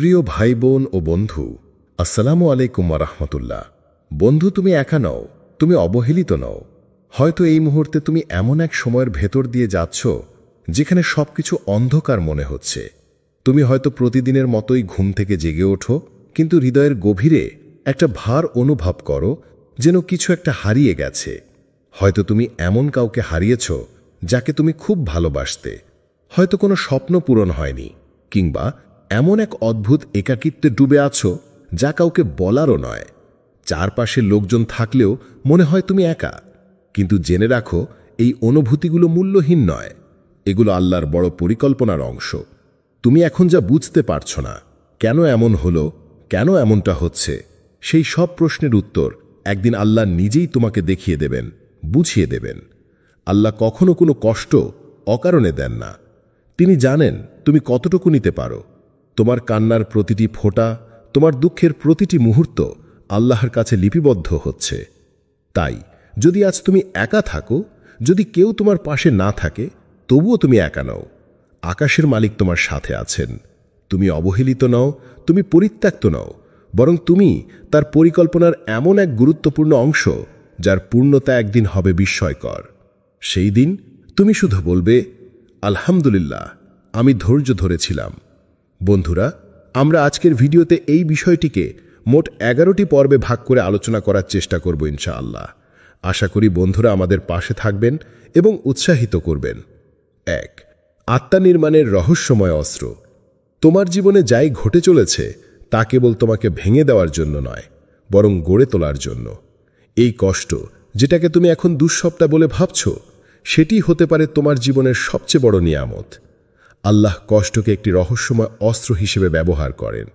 প্রিয় ভাই বোন ও বন্ধু, আসসালামু আলাইকুম ওয়া রাহমাতুল্লাহ। বন্ধু, তুমি একা নও, তুমি অবহেলিত নও। হয়তো এই মুহূর্তে তুমি এমন এক সময়ের ভেতর দিয়ে যাচ্ছ যেখানে সবকিছু অন্ধকার মনে হচ্ছে। তুমি হয়তো প্রতিদিনের মতোই ঘুম থেকে জেগে ওঠো, কিন্তু হৃদয়ের গভীরে একটা ভার অনুভব করো, যেন কিছু একটা হারিয়ে গেছে। হয়তো তুমি এমন কাউকে হারিয়েছ যাকে তুমি খুব ভালোবাসতে। হয়তো কোনো স্বপ্ন পূরণ হয়নি, কিংবা এমন এক অদ্ভুত একাকিত্বে ডুবে আছো যা কাউকে বলারও নয়। চারপাশে লোকজন থাকলেও মনে হয় তুমি একা। কিন্তু জেনে রাখো, এই অনুভূতিগুলো মূল্যহীন নয়, এগুলো আল্লাহর বড় পরিকল্পনার অংশ। তুমি এখন যা বুঝতে পারছ না, কেন এমন হলো, কেন এমনটা হচ্ছে, সেই সব প্রশ্নের উত্তর একদিন আল্লাহ নিজেই তোমাকে দেখিয়ে দেবেন, বুঝিয়ে দেবেন। আল্লাহ কখনো কোনো কষ্ট অকারণে দেন না। তিনি জানেন তুমি কতটুকু নিতে পারো। তোমার কান্নার প্রতিটি ফোঁটা, তোমার দুঃখের প্রতিটি মুহূর্ত আল্লাহর কাছে লিপিবদ্ধ হচ্ছে। তাই যদি আজ তুমি একা থাকো, যদি কেউ তোমার পাশে না থাকে, তবুও তুমি একা নও। আকাশের মালিক তোমার সাথে আছেন। তুমি অবহেলিত নও, তুমি পরিত্যক্ত নও, বরং তুমি তার পরিকল্পনার এমন এক গুরুত্বপূর্ণ অংশ যার পূর্ণতা একদিন হবে বিস্ময়কর। সেই দিন তুমি শুধু বলবে, আলহামদুলিল্লাহ, আমি ধৈর্য ধরেছিলাম। বন্ধুরা, আমরা আজকের ভিডিওতে এই বিষয়টিকে মোট 11টি পর্বে ভাগ করে আলোচনা করার চেষ্টা করব ইনশাআল্লাহ। আশা করি বন্ধুরা আমাদের পাশে থাকবেন এবং উৎসাহিত করবেন। 1. আত্মা নির্মাণের রহস্যময় অস্ত্র। তোমার জীবনে যাই ঘটে চলেছে তা কেবল তোমাকে ভেঙে দেওয়ার জন্য নয়, বরং গড়ে তোলার জন্য। এই কষ্ট, যেটাকে তুমি এখন দুঃস্বপ্ন বলে ভাবছ, সেটি হতে পারে তোমার জীবনের সবচেয়ে বড় নিয়ামত। আল্লাহ কষ্টকে একটি রহস্যময় অস্ত্র হিসেবে ব্যবহার করেন।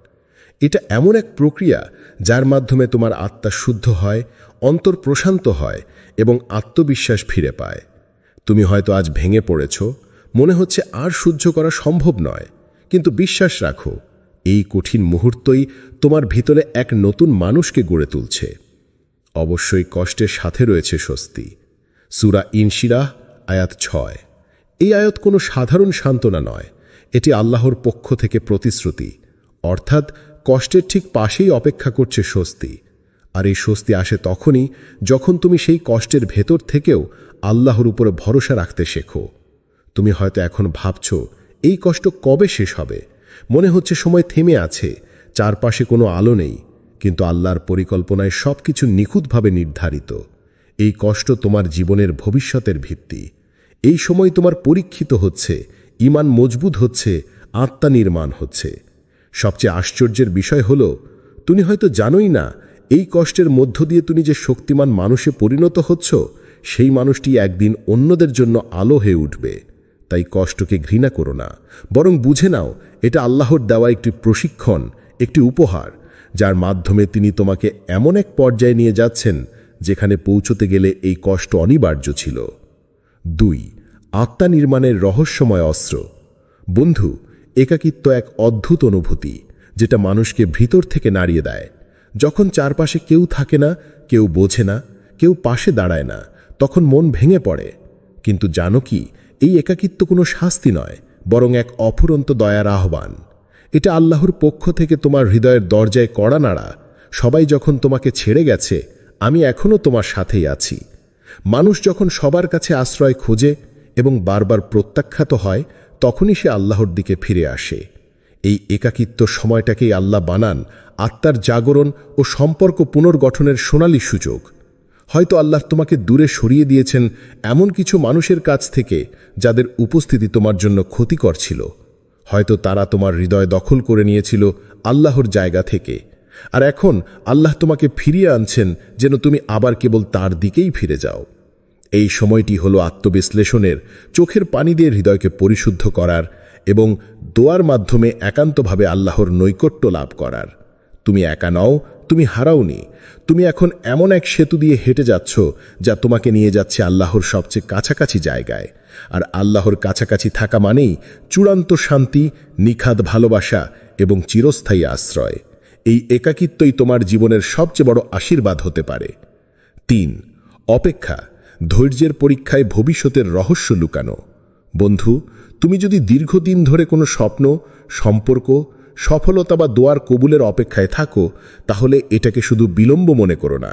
এটা এমন এক প্রক্রিয়া যার মাধ্যমে তোমার আত্মা শুদ্ধ হয়, অন্তর প্রশান্ত হয় এবং আত্মবিশ্বাস ফিরে পায়। তুমি হয়তো আজ ভেঙে পড়েছ, মনে হচ্ছে আর সহ্য করা সম্ভব নয়, কিন্তু বিশ্বাস রাখো, এই কঠিন মুহূর্তই তোমার ভিতরে এক নতুন মানুষকে গড়ে তুলছে। অবশ্যই কষ্টের সাথে রয়েছে স্বস্তি। সূরা ইনশিরাহ আয়াত 6। এই আয়াত কোনো সাধারণ সান্ত্বনা নয়, এটি আল্লাহর পক্ষ থেকে প্রতিশ্রুতি। অর্থাৎ কষ্টের ঠিক পাশেই অপেক্ষা করছে স্বস্তি। আর এই স্বস্তি আসে তখনই যখন তুমি সেই কষ্টের ভেতর থেকেও আল্লাহর উপরে ভরসা রাখতে শেখো। তুমি হয়তো এখন ভাবছ, এই কষ্ট কবে শেষ হবে? মনে হচ্ছে সময় থেমে আছে, চারপাশে কোনো আলো নেই। কিন্তু আল্লাহর পরিকল্পনায় সবকিছু নিখুঁতভাবে নির্ধারিত। এই কষ্ট তোমার জীবনের ভবিষ্যতের ভিত্তি। এই সময় তোমার পরীক্ষিত হচ্ছে, ঈমান মজবুত হচ্ছে, আত্মা নির্মাণ হচ্ছে। সবচেয়ে আশ্চর্যের বিষয় হলো, তুমি হয়তো জানোই না, এই কষ্টের মধ্য দিয়ে তুমি যে শক্তিমান মানুষে পরিণত হচ্ছ, সেই মানুষটি একদিন অন্যদের জন্য আলো হয়ে উঠবে। তাই কষ্টকে ঘৃণা করো না, বরং বুঝে নাও, এটা আল্লাহর দেওয়া একটি প্রশিক্ষণ, একটি উপহার, যার মাধ্যমে তিনি তোমাকে এমন এক পর্যায়ে নিয়ে যাচ্ছেন যেখানে পৌঁছতে গেলে এই কষ্ট অনিবার্য ছিল। 2. আত্মা নির্মাণের রহস্যময় অস্ত্র। বন্ধু, একাকিত্ব এক অদ্ভুত অনুভূতি, যেটা মানুষকে ভিতর থেকে নাড়িয়ে দেয়। যখন চারপাশে কেউ থাকে না, কেউ বোঝে না, কেউ পাশে দাঁড়ায় না, তখন মন ভেঙে পড়ে। কিন্তু জানো কি, এই একাকিত্ব কোনো শাস্তি নয়, বরং এক অফুরন্ত দয়ার আহ্বান। এটা আল্লাহর পক্ষ থেকে তোমার হৃদয়ের দরজায় কড়া নাড়া। সবাই যখন তোমাকে ছেড়ে গেছে, আমি এখনও তোমার সাথেই আছি। মানুষ যখন সবার কাছে আশ্রয় খোঁজে এবং বারবার প্রত্যাখ্যাত হয়, তখনই সে আল্লাহর দিকে ফিরে আসে। এই একাকিত্ব সময়টাকেই আল্লাহ বানান আত্মার জাগরণ ও সম্পর্ক পুনর্গঠনের সোনালী সুযোগ। হয়তো আল্লাহ তোমাকে দূরে সরিয়ে দিয়েছেন এমন কিছু মানুষের কাছ থেকে যাদের উপস্থিতি তোমার জন্য ক্ষতিকর ছিল। হয়তো তারা তোমার হৃদয় দখল করে নিয়েছিল আল্লাহর জায়গা থেকে। আর এখন আল্লাহ তোমাকে ফিরিয়ে আনছেন যেন তুমি আবার কেবল তার দিকেই ফিরে যাও। এই সময়টি হলো আত্মবিশ্লেষণের, চোখের পানি দিয়ে হৃদয়কে পরিশুদ্ধ করার এবং দোয়ার মাধ্যমে একান্তভাবে আল্লাহর নৈকট্য লাভ করার। তুমি একা নও, তুমি হারাওনি। তুমি এখন এমন এক সেতু দিয়ে হেঁটে যাচ্ছ যা তোমাকে নিয়ে যাচ্ছে আল্লাহর সবচেয়ে কাছাকাছি জায়গায়। আর আল্লাহর কাছাকাছি থাকা মানেই চূড়ান্ত শান্তি, নিখাদ ভালোবাসা এবং চিরস্থায়ী আশ্রয়। এই একাকিত্বই তোমার জীবনের সবচেয়ে বড় আশীর্বাদ হতে পারে। 3. অপেক্ষা, ধৈর্যের পরীক্ষায় ভবিষ্যতের রহস্য লুকানো। বন্ধু, তুমি যদি দীর্ঘদিন ধরে কোনো স্বপ্ন, সম্পর্ক, সফলতা বা দোয়ার কবুলের অপেক্ষায় থাকো, তাহলে এটাকে শুধু বিলম্ব মনে করো না।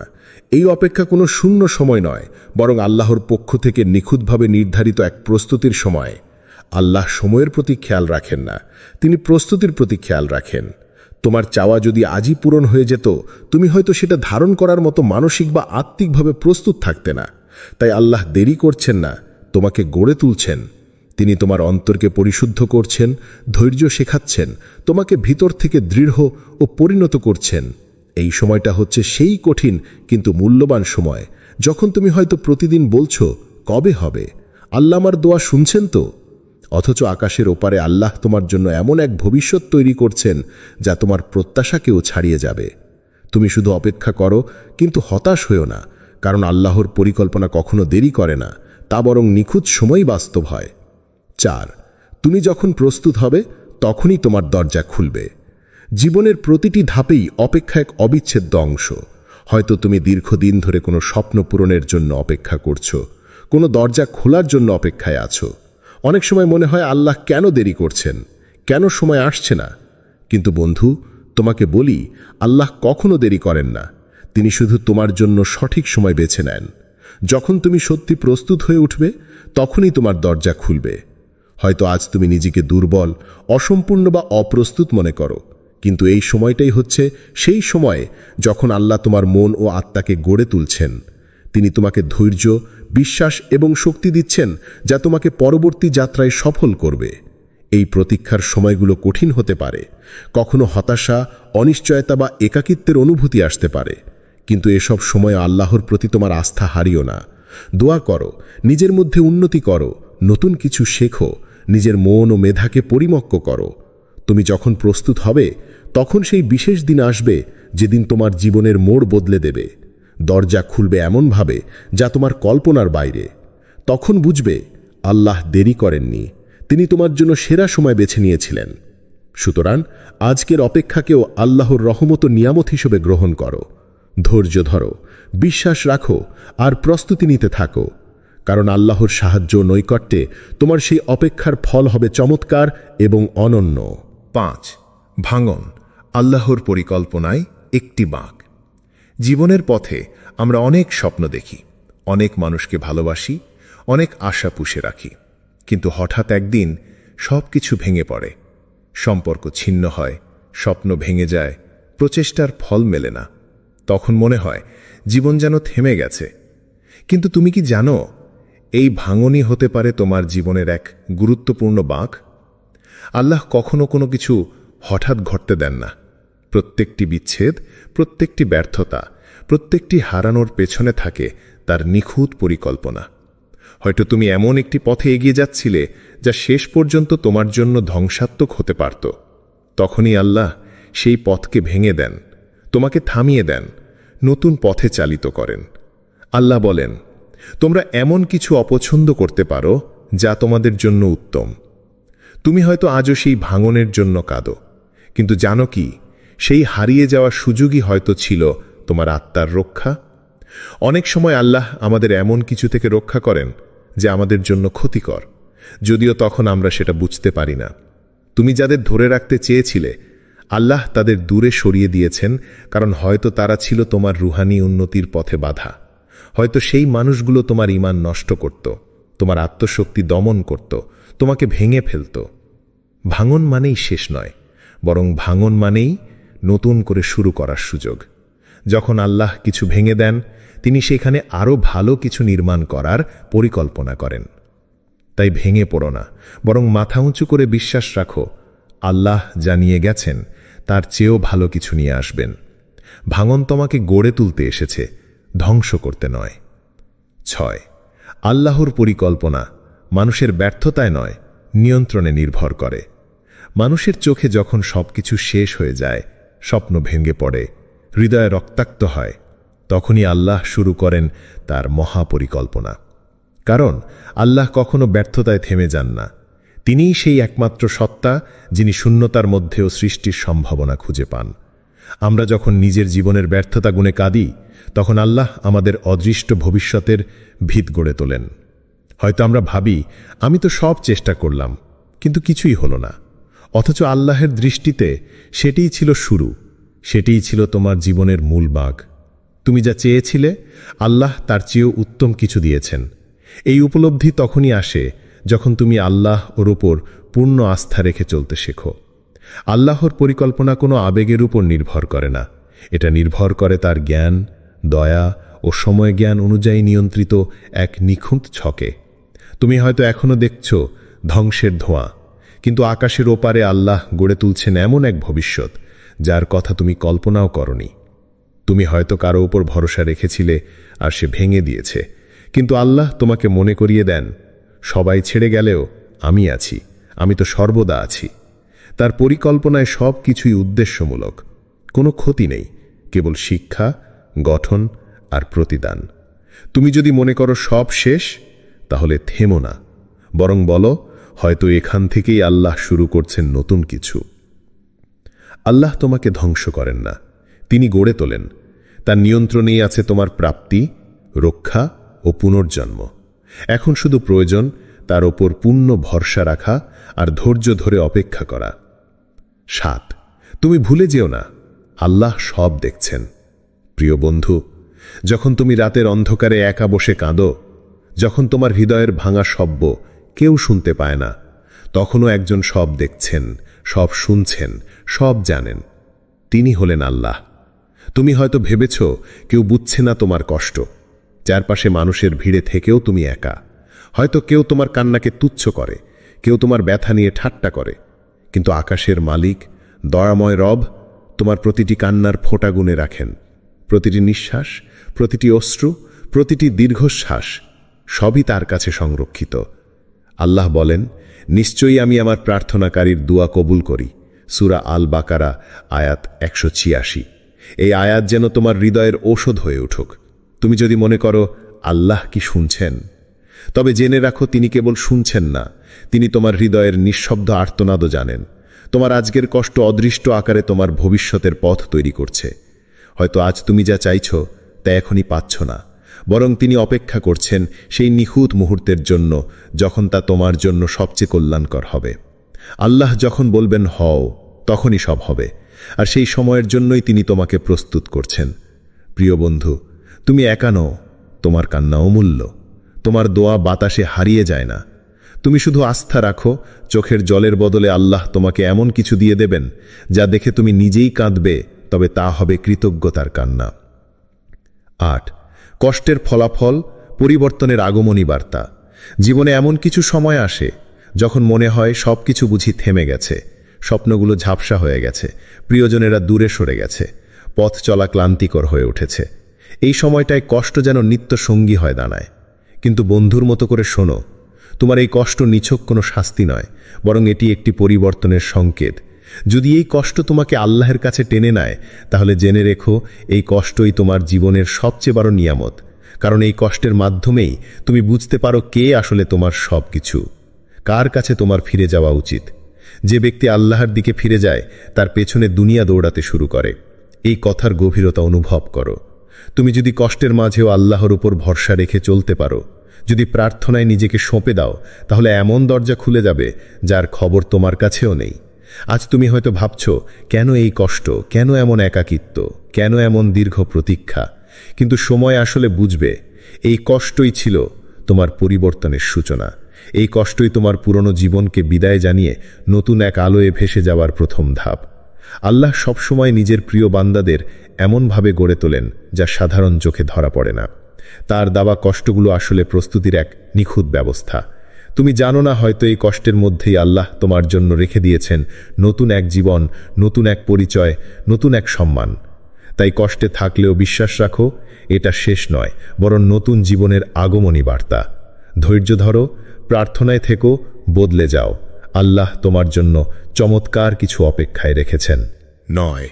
এই অপেক্ষা কোনো শূন্য সময় নয়, বরং আল্লাহর পক্ষ থেকে নিখুঁতভাবে নির্ধারিত এক প্রস্তুতির সময়। আল্লাহ সময়ের প্রতি খেয়াল রাখেন না, তিনি প্রস্তুতির প্রতি খেয়াল রাখেন। তোমার চাওয়া যদি আজই পূরণ হয়ে যেত, তুমি হয়তো সেটা ধারণ করার মতো মানসিক বা আত্মিকভাবে প্রস্তুত থাকতে না। তাই আল্লাহ দেরি করছেন না, তোমাকে গড়ে তুলছেন। তিনি তোমার অন্তরকে পরিশুদ্ধ করছেন, ধৈর্য শেখাচ্ছেন, তোমাকে ভিতর থেকে দৃঢ় ও পরিণত করছেন। এই সময়টা হচ্ছে সেই কঠিন কিন্তু মূল্যবান সময়, যখন তুমি হয়তো প্রতিদিন বলছো, কবে হবে? আল্লাহ আমার দোয়া শুনছেন তো? অথচ আকাশের ওপারে আল্লাহ তোমার জন্য এমন এক ভবিষ্যৎ তৈরি করছেন যা তোমার প্রত্যাশাকেও ছাড়িয়ে যাবে। তুমি শুধু অপেক্ষা করো, কিন্তু হতাশ হয়ো না, কারণ আল্লাহর পরিকল্পনা কখনো দেরি করে না, তা বরং নিখুঁত সময় বাস্তব হয়। 4. তুমি যখন প্রস্তুত হবে, তখনই তোমার দরজা খুলবে। জীবনের প্রতিটি ধাপেই অপেক্ষা এক অবিচ্ছেদ্য অংশ। হয়তো তুমি দীর্ঘদিন ধরে কোনো স্বপ্ন পূরণের জন্য অপেক্ষা করছো, কোনো দরজা খোলার জন্য অপেক্ষায় আছো। অনেক সময় মনে হয়, আল্লাহ কেন দেরি করছেন, কেন সময় আসছে না? কিন্তু বন্ধু, তোমাকে বলি, আল্লাহ কখনো দেরি করেন না। তিনি শুধু তোমার জন্য সঠিক সময় বেছে নেন। যখন তুমি সত্যি প্রস্তুত হয়ে উঠবে, তখনই তোমার দরজা খুলবে। হয়তো আজ তুমি নিজেকে দুর্বল, অসম্পূর্ণ বা অপ্রস্তুত মনে করো, কিন্তু এই সময়টাই হচ্ছে সেই সময় যখন আল্লাহ তোমার মন ও আত্মাকে গড়ে তুলছেন। তিনি তোমাকে ধৈর্য, বিশ্বাস এবং শক্তি দিচ্ছেন, যা তোমাকে পরবর্তী যাত্রায় সফল করবে। এই প্রতীক্ষার সময়গুলো কঠিন হতে পারে, কখনো হতাশা, অনিশ্চয়তা বা একাকিত্বের অনুভূতি আসতে পারে, কিন্তু এসব সময় আল্লাহর প্রতি তোমার আস্থা হারিও না। দোয়া করো, নিজের মধ্যে উন্নতি করো, নতুন কিছু শেখো, নিজের মন ও মেধাকে পরিমক্ক করো। তুমি যখন প্রস্তুত হবে, তখন সেই বিশেষ দিন আসবে যেদিন তোমার জীবনের মোড় বদলে দেবে। দরজা খুলবে এমনভাবে যা তোমার কল্পনার বাইরে। তখন বুঝবে, আল্লাহ দেরি করেননি, তিনি তোমার জন্য সেরা সময় বেছে নিয়েছিলেন। সুতরাং আজকের অপেক্ষাকেও আল্লাহর রহমত ও নিয়ামত হিসেবে গ্রহণ করো। ধৈর্য ধরো, বিশ্বাস রাখো আর প্রস্তুতি নিতে থাকো, কারণ আল্লাহর সাহায্য নৈকট্যে তোমার সেই অপেক্ষার ফল হবে চমৎকার এবং অনন্য। 5. ভাঙন, আল্লাহর পরিকল্পনায় একটি বাঁক। জীবনের পথে আমরা অনেক স্বপ্ন দেখি, অনেক মানুষকে ভালোবাসি, অনেক আশা পুষে রাখি, কিন্তু হঠাৎ একদিন সব কিছু ভেঙে পড়ে। সম্পর্ক ছিন্ন হয়, স্বপ্ন ভেঙে যায়, প্রচেষ্টার ফল মেলে না। তখন মনে হয় জীবন যেন থেমে গেছে। কিন্তু তুমি কি জানো, এই ভাঙনই হতে পারে তোমার জীবনের এক গুরুত্বপূর্ণ বাঁক। আল্লাহ কখনো কোনো কিছু হঠাৎ ঘটতে দেন না। প্রত্যেকটি বিচ্ছেদ, প্রত্যেকটি ব্যর্থতা, প্রত্যেকটি হারানোর পেছনে থাকে তার নিখুঁত পরিকল্পনা। হয়তো তুমি এমন একটি পথে এগিয়ে যাচ্ছিলে যা শেষ পর্যন্ত তোমার জন্য ধ্বংসাত্মক হতে পারত। তখনই আল্লাহ সেই পথকে ভেঙে দেন, তোমাকে থামিয়ে দেন, নতুন পথে চালিত করেন। আল্লাহ বলেন, তোমরা এমন কিছু অপছন্দ করতে পারো যা তোমাদের জন্য উত্তম। তুমি হয়তো আজও সেই ভাঙনের জন্য কাঁদো, কিন্তু জানো কি, সেই হারিয়ে যাওয়া সুযোগই হয়তো ছিল তোমার আত্মার রক্ষা। অনেক সময় আল্লাহ আমাদের এমন কিছু থেকে রক্ষা করেন যে আমাদের জন্য ক্ষতিকর, যদিও তখন আমরা সেটা বুঝতে পারি না। তুমি যাদের ধরে রাখতে চেয়েছিলে, আল্লাহ তাদের দূরে সরিয়ে দিয়েছেন, কারণ হয়তো তারা ছিল তোমার রুহানি উন্নতির পথে বাধা। হয়তো সেই মানুষগুলো তোমার ঈমান নষ্ট করত, তোমার আত্মশক্তি দমন করত, তোমাকে ভেঙে ফেলত। ভাঙন মানেই শেষ নয়, বরং ভাঙন মানেই নতুন করে শুরু করার সুযোগ। যখন আল্লাহ কিছু ভেঙে দেন, তিনি সেখানে আরও ভালো কিছু নির্মাণ করার পরিকল্পনা করেন। তাই ভেঙে পড়ো না, বরং মাথা উঁচু করে বিশ্বাস রাখো, আল্লাহ যা নিয়ে গেছেন তার চেয়েও ভালো কিছু নিয়ে আসবেন। ভাঙন তোমাকে গড়ে তুলতে এসেছে, ধ্বংস করতে নয়। 6. আল্লাহর পরিকল্পনা মানুষের ব্যর্থতায় নয়, নিয়ন্ত্রণে নির্ভর করে। মানুষের চোখে যখন সবকিছু শেষ হয়ে যায়, স্বপ্ন ভেঙে পড়ে, হৃদয় রক্তাক্ত হয়, তখনই আল্লাহ শুরু করেন তার মহাপরিকল্পনা। কারণ আল্লাহ কখনো ব্যর্থতায় থেমে যান না। তিনিই সেই একমাত্র সত্তা যিনি শূন্যতার মধ্যেও সৃষ্টির সম্ভাবনা খুঁজে পান। আমরা যখন নিজের জীবনের ব্যর্থতা গুণে কাঁদি, তখন আল্লাহ আমাদের অদৃষ্ট ভবিষ্যতের ভিত গড়ে তোলেন। হয়তো আমরা ভাবি, আমি তো সব চেষ্টা করলাম, কিন্তু কিছুই হলো না। অথচ আল্লাহের দৃষ্টিতে সেটিই ছিল শুরু, সেটিই ছিল তোমার জীবনের মূল বাগ। তুমি যা চেয়েছিলে, আল্লাহ তার চেয়েও উত্তম কিছু দিয়েছেন। এই উপলব্ধি তখনই আসে যখন তুমি আল্লাহ ওর উপর পূর্ণ আস্থা রেখে চলতে শেখো। আল্লাহর পরিকল্পনা কোনো আবেগের উপর নির্ভর করে না, এটা নির্ভর করে তার জ্ঞান, দয়া ও সময় জ্ঞান অনুযায়ী নিয়ন্ত্রিত এক নিখুঁত ছকে। তুমি হয়তো এখনো দেখছ ধ্বংসের ধোঁয়া, কিন্তু আকাশের ওপারে আল্লাহ গড়ে তুলছেন এমন এক ভবিষ্যৎ যার কথা তুমি কল্পনাও করনি। তুমি হয়তো কারো উপর ভরসা রেখেছিলে আর সে ভেঙে দিয়েছে, কিন্তু আল্লাহ তোমাকে মনে করিয়ে দেন, সবাই ছেড়ে গেলেও আমি আছি, আমি তো সর্বদা আছি। তার পরিকল্পনায় সব কিছুই উদ্দেশ্যমূলক, কোনো ক্ষতি নেই, কেবল শিক্ষা, গঠন আর প্রতিদান। তুমি যদি মনে করো সব শেষ, তাহলে থেমো না, বরং বলো, হয়তো এখান থেকেই আল্লাহ শুরু করছেন নতুন কিছু। আল্লাহ তোমাকে ধ্বংস করেন না, তিনি গড়ে তোলেন। তার নিয়ন্ত্রণেই আছে তোমার প্রাপ্তি, রক্ষা ও পুনর্জন্ম। এখন শুধু প্রয়োজন তার ওপর পূর্ণ ভরসা রাখা আর ধৈর্য ধরে অপেক্ষা করা। 7, তুমি ভুলে যেও না, আল্লাহ সব দেখছেন। প্রিয় বন্ধু, যখন তুমি রাতের অন্ধকারে একা বসে কাঁদো, যখন তোমার হৃদয়ের ভাঙা শব্দ কেউ শুনতে পায় না, তখনও একজন সব দেখছেন, সব শুনছেন, সব জানেন। তিনি হলেন আল্লাহ। তুমি হয়তো ভেবেছ কেউ বুঝছে না তোমার কষ্ট, চারপাশে মানুষের ভিড়ে থেকেও তুমি একা। হয়তো কেউ তোমার কান্নাকে তুচ্ছ করে, কেউ তোমার ব্যথা নিয়ে ঠাট্টা করে, কিন্তু আকাশের মালিক, দয়াময় রব তোমার প্রতিটি কান্নার ফোঁটা গুনে রাখেন। প্রতিটি নিঃশ্বাস, প্রতিটি অশ্রু, প্রতিটি দীর্ঘশ্বাস সবই তার কাছে সংরক্ষিত। আল্লাহ বলেন, নিশ্চয়ই আমি আমার প্রার্থনাকারীর দোয়া কবুল করি। সূরা আল বাকারা আয়াত 186। এই আয়াত যেন তোমার হৃদয়ের ঔষধ হয়ে উঠুক। তুমি যদি মনে করো আল্লাহ কি শুনছেন, তবে জেনে রাখো তিনি কেবল শুনছেন না, তিনি তোমার হৃদয়ের নিঃশব্দ আর্তনাদও জানেন। তোমার আজকের কষ্ট অদৃষ্ট আকারে তোমার ভবিষ্যতের পথ তৈরি করছে। হয়তো আজ তুমি যা চাইছো তা এখনই পাচ্ছ না, বরং তিনি অপেক্ষা করছেন সেই নিখুঁত মুহূর্তের জন্য যখন তা তোমার জন্য সবচেয়ে কল্যাণকর হবে। আল্লাহ যখন বলবেন হও, তখনই সব হবে, আর সেই সময়ের জন্যই তিনি তোমাকে প্রস্তুত করছেন। প্রিয় বন্ধু, তুমি একা নও, তোমার কান্না অমূল্য, তোমার দোয়া বাতাসে হারিয়ে যায় না। তুমি শুধু আস্থা রাখো, চোখের জলের বদলে আল্লাহ তোমাকে এমন কিছু দিয়ে দেবেন যা দেখে তুমি নিজেই কাঁদবে, তবে তা হবে কৃতজ্ঞতার কান্না। 8, কষ্টের ফলাফল, পরিবর্তনের আগমনী বার্তা। জীবনে এমন কিছু সময় আসে যখন মনে হয় সব কিছু বুঝি থেমে গেছে, স্বপ্নগুলো ঝাপসা হয়ে গেছে, প্রিয়জনেরা দূরে সরে গেছে, পথ চলা ক্লান্তিকর হয়ে উঠেছে। এই সময়টায় কষ্ট যেন নিত্য সঙ্গী হয়ে দাঁড়ায়। কিন্তু বন্ধুর মতো করে শোনো, তোমার এই কষ্ট নিছক কোনো শাস্তি নয়, বরং এটি একটি পরিবর্তনের সংকেত। যদি এই কষ্ট তোমাকে আল্লাহর কাছে টেনে নেয়, তাহলে জেনে রেখো এই কষ্টই তোমার জীবনের সবচেয়ে বড় নিয়ামত। কারণ এই কষ্টের মাধ্যমেই তুমি বুঝতে পারো কে আসলে তোমার সব কিছু, কার কাছে তোমার ফিরে যাওয়া উচিত। যে ব্যক্তি আল্লাহর দিকে ফিরে যায়, তার পেছনে দুনিয়া দৌড়াতে শুরু করে। এই কথার গভীরতা অনুভব করো। তুমি যদি কষ্টের মাঝেও আল্লাহর উপর ভরসা রেখে চলতে পারো, যদি প্রার্থনায় নিজেকে সঁপে দাও, তাহলে এমন দরজা খুলে যাবে যার খবর তোমার কাছেও নেই। আজ তুমি হয়তো ভাবছ, কেন এই কষ্ট, কেন এমন একাকিত্ব, কেন এমন দীর্ঘ প্রতীক্ষা? কিন্তু সময় আসলে বুঝবে, এই কষ্টই ছিল তোমার পরিবর্তনের সূচনা। এই কষ্টই তোমার পুরনো জীবনকে বিদায় জানিয়ে নতুন এক আলোয় ভেসে যাওয়ার প্রথম ধাপ। আল্লাহ সবসময় নিজের প্রিয় বান্দাদের এমনভাবে গড়ে তোলেন যা সাধারণ চোখে ধরা পড়ে না। তার দেওয়া কষ্টগুলো আসলে প্রস্তুতির এক নিখুঁত ব্যবস্থা। তুমি জানো না, হয়তো এই কষ্টের মধ্যেই আল্লাহ তোমার জন্য রেখে দিয়েছেন নতুন এক জীবন, নতুন এক পরিচয়, নতুন এক সম্মান। তাই কষ্টে থাকলেও বিশ্বাস রাখো, এটা শেষ নয়, বরং নতুন জীবনের আগমনী বার্তা। ধৈর্য ধরো, প্রার্থনায় থেকো, বদলে যাও। আল্লাহ তোমার জন্য চমৎকার কিছু অপেক্ষায় রেখেছেন। 9,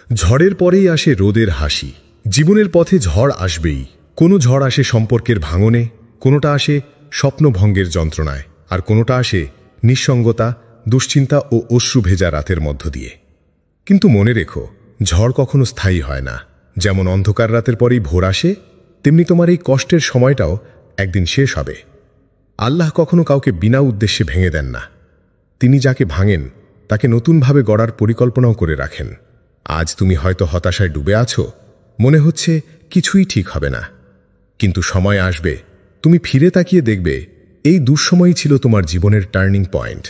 ঝড়ের পরেই আসে রোদের হাসি। জীবনের পথে ঝড় আসবেই। কোনো ঝড় আসে সম্পর্কের ভাঙনে, কোনোটা আসে স্বপ্নভঙ্গের যন্ত্রণায়, আর কোনোটা আসে নিঃসঙ্গতা, দুশ্চিন্তা ও অশ্রু ভেজা রাতের মধ্য দিয়ে। কিন্তু মনে রেখো, ঝড় কখনো স্থায়ী হয় না। যেমন অন্ধকার রাতের পরেই ভোর আসে, তেমনি তোমার এই কষ্টের সময়টাও একদিন শেষ হবে। আল্লাহ কখনো কাউকে বিনা উদ্দেশ্যে ভেঙে দেন না। তিনি যাকে ভাঙেন, তাকে নতুনভাবে গড়ার পরিকল্পনাও করে রাখেন। আজ তুমি হয়তো হতাশায় ডুবে আছো, মনে হচ্ছে কিছুই ঠিক হবে না, কিন্তু সময় আসবে, তুমি ফিরে তাকিয়ে দেখবে এই দুঃসময়ই ছিল তোমার জীবনের টার্নিং পয়েন্ট।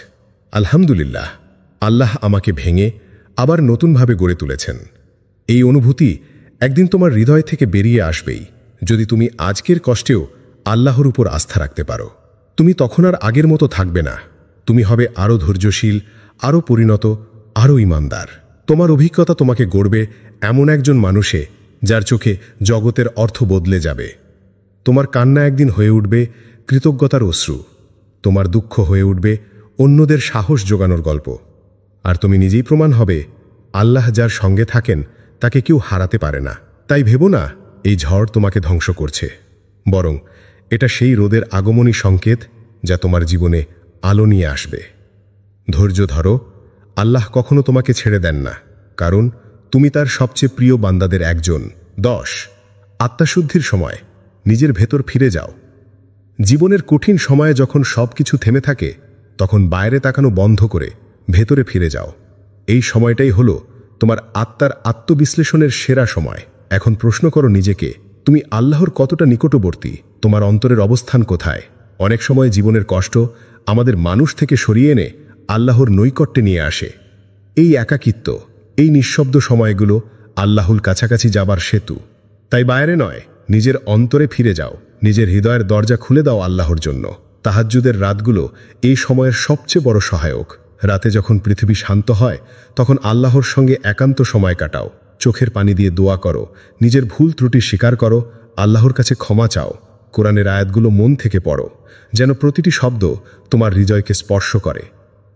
আলহামদুলিল্লাহ, আল্লাহ আমাকে ভেঙে আবার নতুনভাবে গড়ে তুলেছেন। এই অনুভূতি একদিন তোমার হৃদয় থেকে বেরিয়ে আসবেই, যদি তুমি আজকের কষ্টেও আল্লাহর উপর আস্থা রাখতে পারো। তুমি তখন আর আগের মতো থাকবে না, তুমি হবে আরও ধৈর্যশীল, আরও পরিণত, আরও ইমানদার। তোমার অভিজ্ঞতা তোমাকে গড়বে এমন একজন মানুষে যার চোখে জগতের অর্থ বদলে যাবে। তোমার কান্না একদিন হয়ে উঠবে কৃতজ্ঞতার অশ্রু, তোমার দুঃখ হয়ে উঠবে অন্যদের সাহস জোগানোর গল্প। আর তুমি নিজেই প্রমাণ হবে, আল্লাহ যার সঙ্গে থাকেন তাকে কেউ হারাতে পারে না। তাই ভেবো না এই ঝড় তোমাকে ধ্বংস করছে, বরং এটা সেই রোদের আগমনী সংকেত যা তোমার জীবনে আলো নিয়ে আসবে। ধৈর্য ধরো, আল্লাহ কখনো তোমাকে ছেড়ে দেন না, কারণ তুমি তার সবচেয়ে প্রিয় বান্দাদের একজন। 10 আত্মাশুদ্ধির সময় নিজের ভেতর ফিরে যাও। জীবনের কঠিন সময়ে যখন সবকিছু থেমে থাকে, তখন বাইরে তাকানো বন্ধ করে ভেতরে ফিরে যাও। এই সময়টাই হলো তোমার আত্মার আত্মবিশ্লেষণের সেরা সময়। এখন প্রশ্ন করো নিজেকে, তুমি আল্লাহর কতটা নিকটবর্তী? তোমার অন্তরের অবস্থান কোথায়? অনেক সময় জীবনের কষ্ট আমাদের মানুষ থেকে সরিয়ে এনে আল্লাহর নৈকট্যে নিয়ে আসে। এই একাকিত্ব, এই নিঃশব্দ সময়গুলো আল্লাহর কাছাকাছি যাবার সেতু। তাই বাইরে নয়, নিজের অন্তরে ফিরে যাও, নিজের হৃদয়ের দরজা খুলে দাও আল্লাহর জন্য। তাহাজ্জুদের রাতগুলো এই সময়ের সবচেয়ে বড় সহায়ক। রাতে যখন পৃথিবী শান্ত হয়, তখন আল্লাহর সঙ্গে একান্ত সময় কাটাও। চোখের পানি দিয়ে দোয়া করো, নিজের ভুল ত্রুটি স্বীকার করো, আল্লাহর কাছে ক্ষমা চাও। কোরআনের আয়াতগুলো মন থেকে পড়ো, যেন প্রতিটি শব্দ তোমার হৃদয়কে স্পর্শ করে।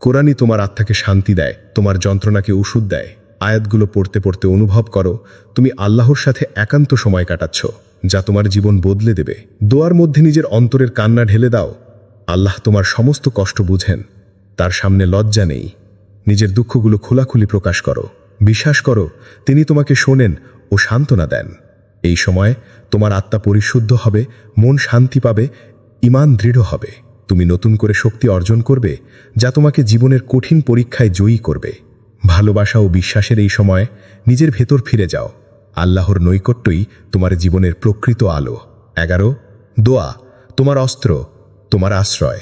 কোরআনই তোমার আত্মাকে শান্তি দেয়, তোমার যন্ত্রণাকে ওষুধ দেয়। আয়াতগুলো পড়তে পড়তে অনুভব করো তুমি আল্লাহর সাথে একান্ত সময় কাটাচ্ছ, যা তোমার জীবন বদলে দেবে। দোয়ার মধ্যে নিজের অন্তরের কান্না ঢেলে দাও। আল্লাহ তোমার সমস্ত কষ্ট বুঝেন, তার সামনে লজ্জা নেই। নিজের দুঃখগুলো খোলাখুলি প্রকাশ করো, বিশ্বাস করো তিনি তোমাকে শোনেন ও সান্ত্বনা দেন। এই সময় তোমার আত্মা পরিশুদ্ধ হবে, মন শান্তি পাবে, ঈমান দৃঢ় হবে। তুমি নতুন করে শক্তি অর্জন করবে, যা তোমাকে জীবনের কঠিন পরীক্ষায় জয়ী করবে। ভালোবাসা ও বিশ্বাসের এই সময় নিজের ভেতর ফিরে যাও। আল্লাহর নৈকট্যই তোমার জীবনের প্রকৃত আলো। 11 দোয়া তোমার অস্ত্র, তোমার আশ্রয়।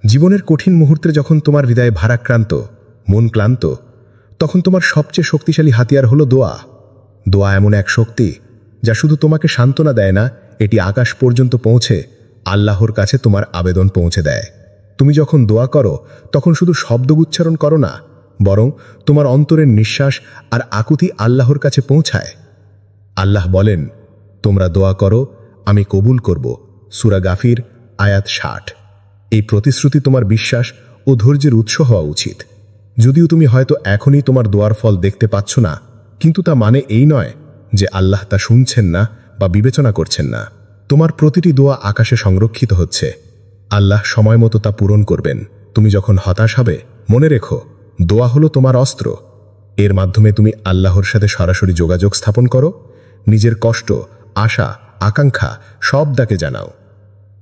জীবনের কঠিন মুহূর্তে যখন তোমার হৃদয়ে ভারাক্রান্ত, মন ক্লান্ত, তখন তোমার সবচেয়ে শক্তিশালী হাতিয়ার হলো দোয়া। দোয়া এমন এক শক্তি যা শুধু তোমাকে সান্ত্বনা দেয় না, এটি আকাশ পর্যন্ত পৌঁছে আল্লাহর কাছে তোমার আবেদন পৌঁছে দেয়। তুমি যখন দোয়া করো, তখন শুধু শব্দ উচ্চারণ করো না, বরং তোমার অন্তরের নিঃশ্বাস আর আকুতি আল্লাহর কাছে পৌঁছায়। আল্লাহ বলেন, তোমরা দোয়া করো, আমি কবুল করব। সূরা গাফির আয়াত 60। এই প্রতিশ্রুতি তোমার বিশ্বাস ও ধৈর্যের উৎস হওয়া উচিত। যদিও তুমি হয়তো এখনই তোমার দোয়ার ফল দেখতে পাচ্ছ না, কিন্তু তা মানে এই নয় যে আল্লাহ তা শুনছেন না বা বিবেচনা করছেন না। তোমার প্রতিটি দোয়া আকাশে সংরক্ষিত হচ্ছে, আল্লাহ সময় মতো তা পূরণ করবেন। তুমি যখন হতাশ হবে, মনে রেখো দোয়া হলো তোমার অস্ত্র। এর মাধ্যমে তুমি আল্লাহর সাথে সরাসরি যোগাযোগ স্থাপন করো, নিজের কষ্ট, আশা, আকাঙ্ক্ষা সব তাকে জানাও।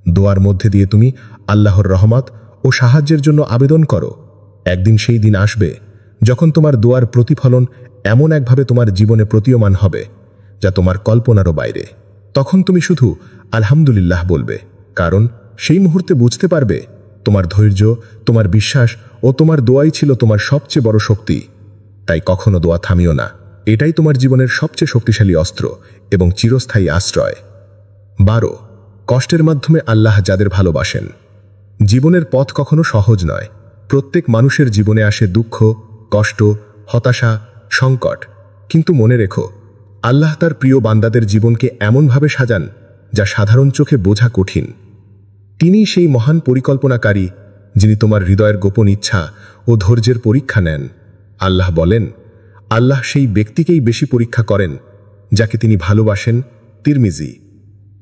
দোয়ার মধ্যে দিয়ে তুমি আল্লাহর রহমত ও সাহায্যের জন্য আবেদন করো। একদিন সেই দিন আসবে যখন তোমার দোয়ার প্রতিফলন এমন একভাবে তোমার জীবনে প্রতীয়মান হবে যা তোমার কল্পনারও বাইরে। তখন তুমি শুধু আলহামদুলিল্লাহ বলবে, কারণ সেই মুহূর্তে বুঝতে পারবে তোমার ধৈর্য, তোমার বিশ্বাস ও তোমার দোয়াই ছিল তোমার সবচেয়ে বড় শক্তি। তাই কখনো দোয়া থামিও না, এটাই তোমার জীবনের সবচেয়ে শক্তিশালী অস্ত্র এবং চিরস্থায়ী আশ্রয়। 12 কষ্টের মাধ্যমে আল্লাহ যাদের ভালোবাসেন। জীবনের পথ কখনো সহজ নয়। প্রত্যেক মানুষের জীবনে আসে দুঃখ, কষ্ট, হতাশা, সংকট, কিন্তু মনে রেখো আল্লাহ তার প্রিয় বান্দাদের জীবনকে এমনভাবে সাজান যা সাধারণ চোখে বোঝা কঠিন। তিনি সেই মহান পরিকল্পনাকারী যিনি তোমার হৃদয়ের গোপন ইচ্ছা ও ধৈর্যের পরীক্ষা নেন। আল্লাহ বলেন, আল্লাহ সেই ব্যক্তিকেই বেশি পরীক্ষা করেন যাকে তিনি ভালোবাসেন। তিরমিজি।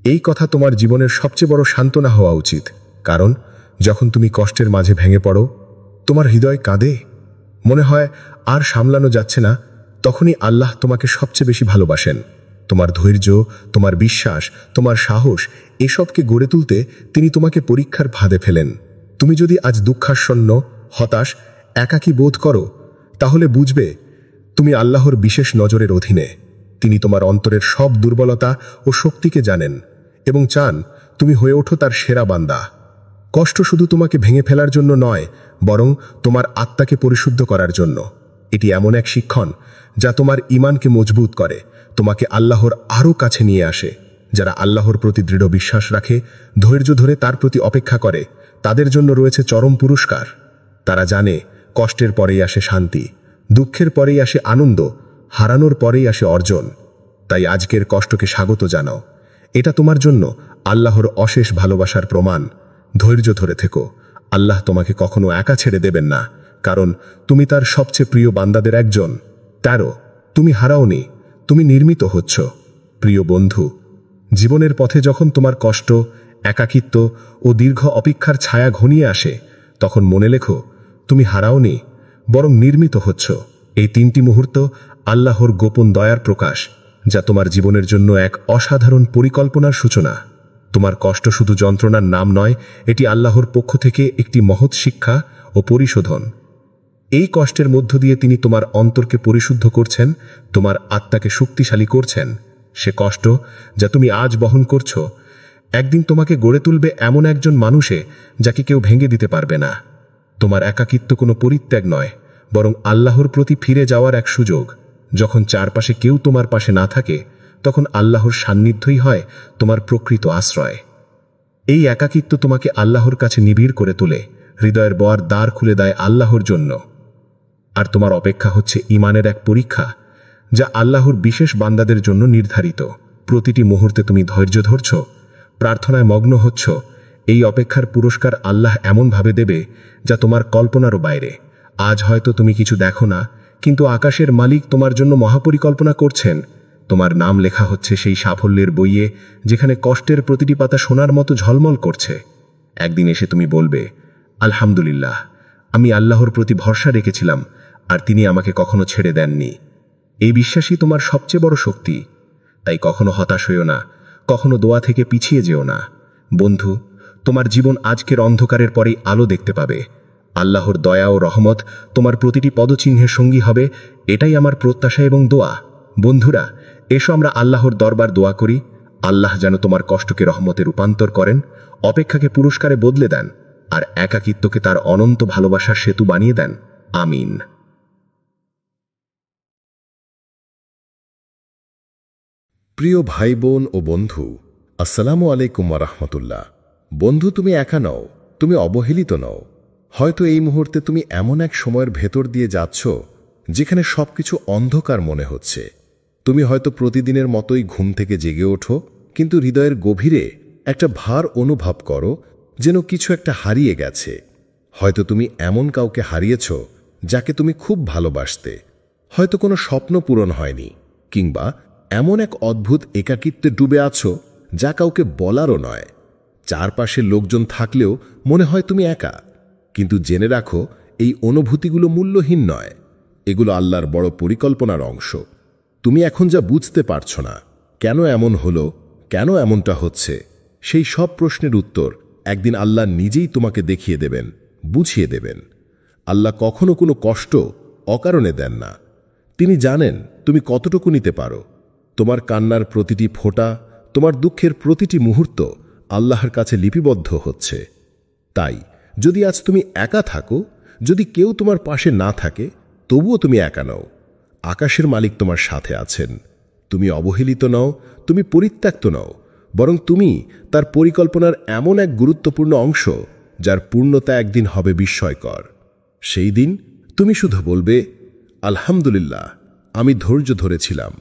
এই কথা তোমার জীবনের সবচেয়ে বড় সান্ত্বনা হওয়া উচিত, কারণ যখন তুমি কষ্টের মাঝে ভেঙে পড়ো, তোমার হৃদয় কাঁদে, মনে হয় আর সামলানো যাচ্ছে না, তখনই আল্লাহ তোমাকে সবচেয়ে বেশি ভালোবাসেন। তোমার ধৈর্য, তোমার বিশ্বাস, তোমার সাহস এসবকে গড়ে তুলতে তিনি তোমাকে পরীক্ষার ফাঁদে ফেলেন। তুমি যদি আজ দুঃখাশন্ন, হতাশ, একাকী বোধ করো, তাহলে বুঝবে তুমি আল্লাহর বিশেষ নজরের অধীনে। তিনি তোমার অন্তরের সব দুর্বলতা ও শক্তিকে জানেন এবং চান তুমি হয়ে ওঠো তার সেরা বান্দা। কষ্ট শুধু তোমাকে ভেঙে ফেলার জন্য নয়, বরং তোমার আত্মাকে পরিশুদ্ধ করার জন্য। এটি এমন এক শিক্ষণ যা তোমার ঈমানকে মজবুত করে, তোমাকে আল্লাহর আরও কাছে নিয়ে আসে। যারা আল্লাহর প্রতি দৃঢ় বিশ্বাস রাখে, ধৈর্য ধরে তার প্রতি অপেক্ষা করে, তাদের জন্য রয়েছে চরম পুরস্কার। তারা জানে কষ্টের পরেই আসে শান্তি, দুঃখের পরেই আসে আনন্দ, হারানোর পরেই আসে অর্জন। তাই আজকের কষ্টকে স্বাগত জানাও। এটা তোমার জন্য আল্লাহর অশেষ ভালোবাসার প্রমাণ। ধৈর্য ধরে থেকো, আল্লাহ তোমাকে কখনো একা ছেড়ে দেবেন না, কারণ তুমি তার সবচেয়ে প্রিয় বান্দাদের একজন। 13 তুমি হারাওনি, তুমি নির্মিত হচ্ছ। প্রিয় বন্ধু, জীবনের পথে যখন তোমার কষ্ট, একাকিত্ব ও দীর্ঘ অপেক্ষার ছায়া ঘনিয়ে আসে, তখন মনে লেখো তুমি হারাওনি, বরং নির্মিত হচ্ছ। এই 3টি মুহূর্ত আল্লাহর গোপন দয়ার প্রকাশ, যা তোমার জীবনের জন্য এক অসাধারণ পরিকল্পনার সূচনা। তোমার কষ্ট শুধু যন্ত্রণার নাম নয়, এটি আল্লাহর পক্ষ থেকে একটি মহৎ শিক্ষা ও পরিশোধন। এই কষ্টের মধ্য দিয়ে তিনি তোমার অন্তরকে পরিশুদ্ধ করছেন, তোমার আত্মাকে শক্তিশালী করছেন। সে কষ্ট যা তুমি আজ বহন করছো, একদিন তোমাকে গড়ে তুলবে এমন একজন মানুষে যাকে কেউ ভেঙে দিতে পারবে না। তোমার একাকিত্ব কোনো পরিত্যাগ নয়, বরং আল্লাহর প্রতি ফিরে যাওয়ার এক সুযোগ। যখন চারপাশে কেউ তোমার পাশে না থাকে, তখন আল্লাহর সান্নিধ্যই হয় তোমার প্রকৃত আশ্রয়। এই একাকিত্ব তোমাকে আল্লাহর কাছে নিবিড় করে তোলে, হৃদয়ের বর দ্বার খুলে দেয় আল্লাহর জন্য। আর তোমার অপেক্ষা হচ্ছে ঈমানের এক পরীক্ষা, যা আল্লাহর বিশেষ বান্দাদের জন্য নির্ধারিত। প্রতিটি মুহূর্তে তুমি ধৈর্য ধরছ, প্রার্থনায় মগ্ন হচ্ছ। এই অপেক্ষার পুরস্কার আল্লাহ এমনভাবে দেবে যা তোমার কল্পনারও বাইরে। আজ হয়তো তুমি কিছু দেখো না, কিন্তু আকাশের মালিক তোমার জন্য মহাপরিকল্পনা করছেন। তোমার নাম লেখা হচ্ছে সেই সাফল্যের বইয়ে, যেখানে কষ্টের প্রতিটি পাতা সোনার মতো ঝলমল করছে। একদিন এসে তুমি বলবে, আলহামদুলিল্লাহ, আমি আল্লাহর প্রতি ভরসা রেখেছিলাম, আর তিনি আমাকে কখনো ছেড়ে দেননি। এই বিশ্বাসই তোমার সবচেয়ে বড় শক্তি। তাই কখনো হতাশ হইও না, কখনো দোয়া থেকে পিছিয়ে যেও না। বন্ধু, তোমার জীবন আজকের অন্ধকারের পরেই আলো দেখতে পাবে। আল্লাহর দয়া ও রহমত তোমার প্রতিটি পদচিহ্নের সঙ্গী হবে, এটাই আমার প্রত্যাশা এবং দোয়া। বন্ধুরা, এসো আমরা আল্লাহর দরবার দোয়া করি। আল্লাহ যেন তোমার কষ্টকে রহমতে রূপান্তর করেন, অপেক্ষাকে পুরস্কারে বদলে দেন, আর একাকিত্বকে তার অনন্ত ভালোবাসার সেতু বানিয়ে দেন। আমিন। প্রিয় ভাই বোন ও বন্ধু, আসসালামু আলাইকুম রাহমাতুল্লাহ। বন্ধু, তুমি একা নও, তুমি অবহেলিত নও। হয়তো এই মুহূর্তে তুমি এমন এক সময়ের ভেতর দিয়ে যাচ্ছ যেখানে সবকিছু অন্ধকার মনে হচ্ছে। তুমি হয়তো প্রতিদিনের মতোই ঘুম থেকে জেগে ওঠো, কিন্তু হৃদয়ের গভীরে একটা ভার অনুভব করো, যেন কিছু একটা হারিয়ে গেছে। হয়তো তুমি এমন কাউকে হারিয়েছ যাকে তুমি খুব ভালোবাসতে। হয়তো কোনো স্বপ্ন পূরণ হয়নি, কিংবা এমন এক অদ্ভুত একাকিত্বে ডুবে আছো যা কাউকে বলারও নয়। চারপাশে লোকজন থাকলেও মনে হয় তুমি একা। কিন্তু জেনে রাখো, এই অনুভূতিগুলো মূল্যহীন নয়, এগুলো আল্লাহর বড় পরিকল্পনার অংশ। তুমি এখন যা বুঝতে পারছো না, কেন এমন হলো, কেন এমনটা হচ্ছে, সেই সব প্রশ্নের উত্তর একদিন আল্লাহ নিজেই তোমাকে দেখিয়ে দেবেন, বুঝিয়ে দেবেন। আল্লাহ কখনো কোনো কষ্ট অকারণে দেন না। তিনি জানেন তুমি কতটুকু নিতে পারো। তোমার কান্নার প্রতিটি ফোঁটা, তোমার দুঃখের প্রতিটি মুহূর্ত আল্লাহর কাছে লিপিবদ্ধ হচ্ছে। তাই যদি আজ তুমি একা থাকো, যদি কেউ তোমার পাশে না থাকে, তবুও তুমি একা নও। আকাশের মালিক তোমার সাথে আছেন। তুমি অবহেলিত নও, তুমি পরিত্যক্ত নও, বরং তুমি তার পরিকল্পনার এমন এক গুরুত্বপূর্ণ অংশ যার পূর্ণতা একদিন হবে বিস্ময়কর। সেই দিন তুমি শুধু বলবে, আলহামদুলিল্লাহ, আমি ধৈর্য ধরেছিলাম।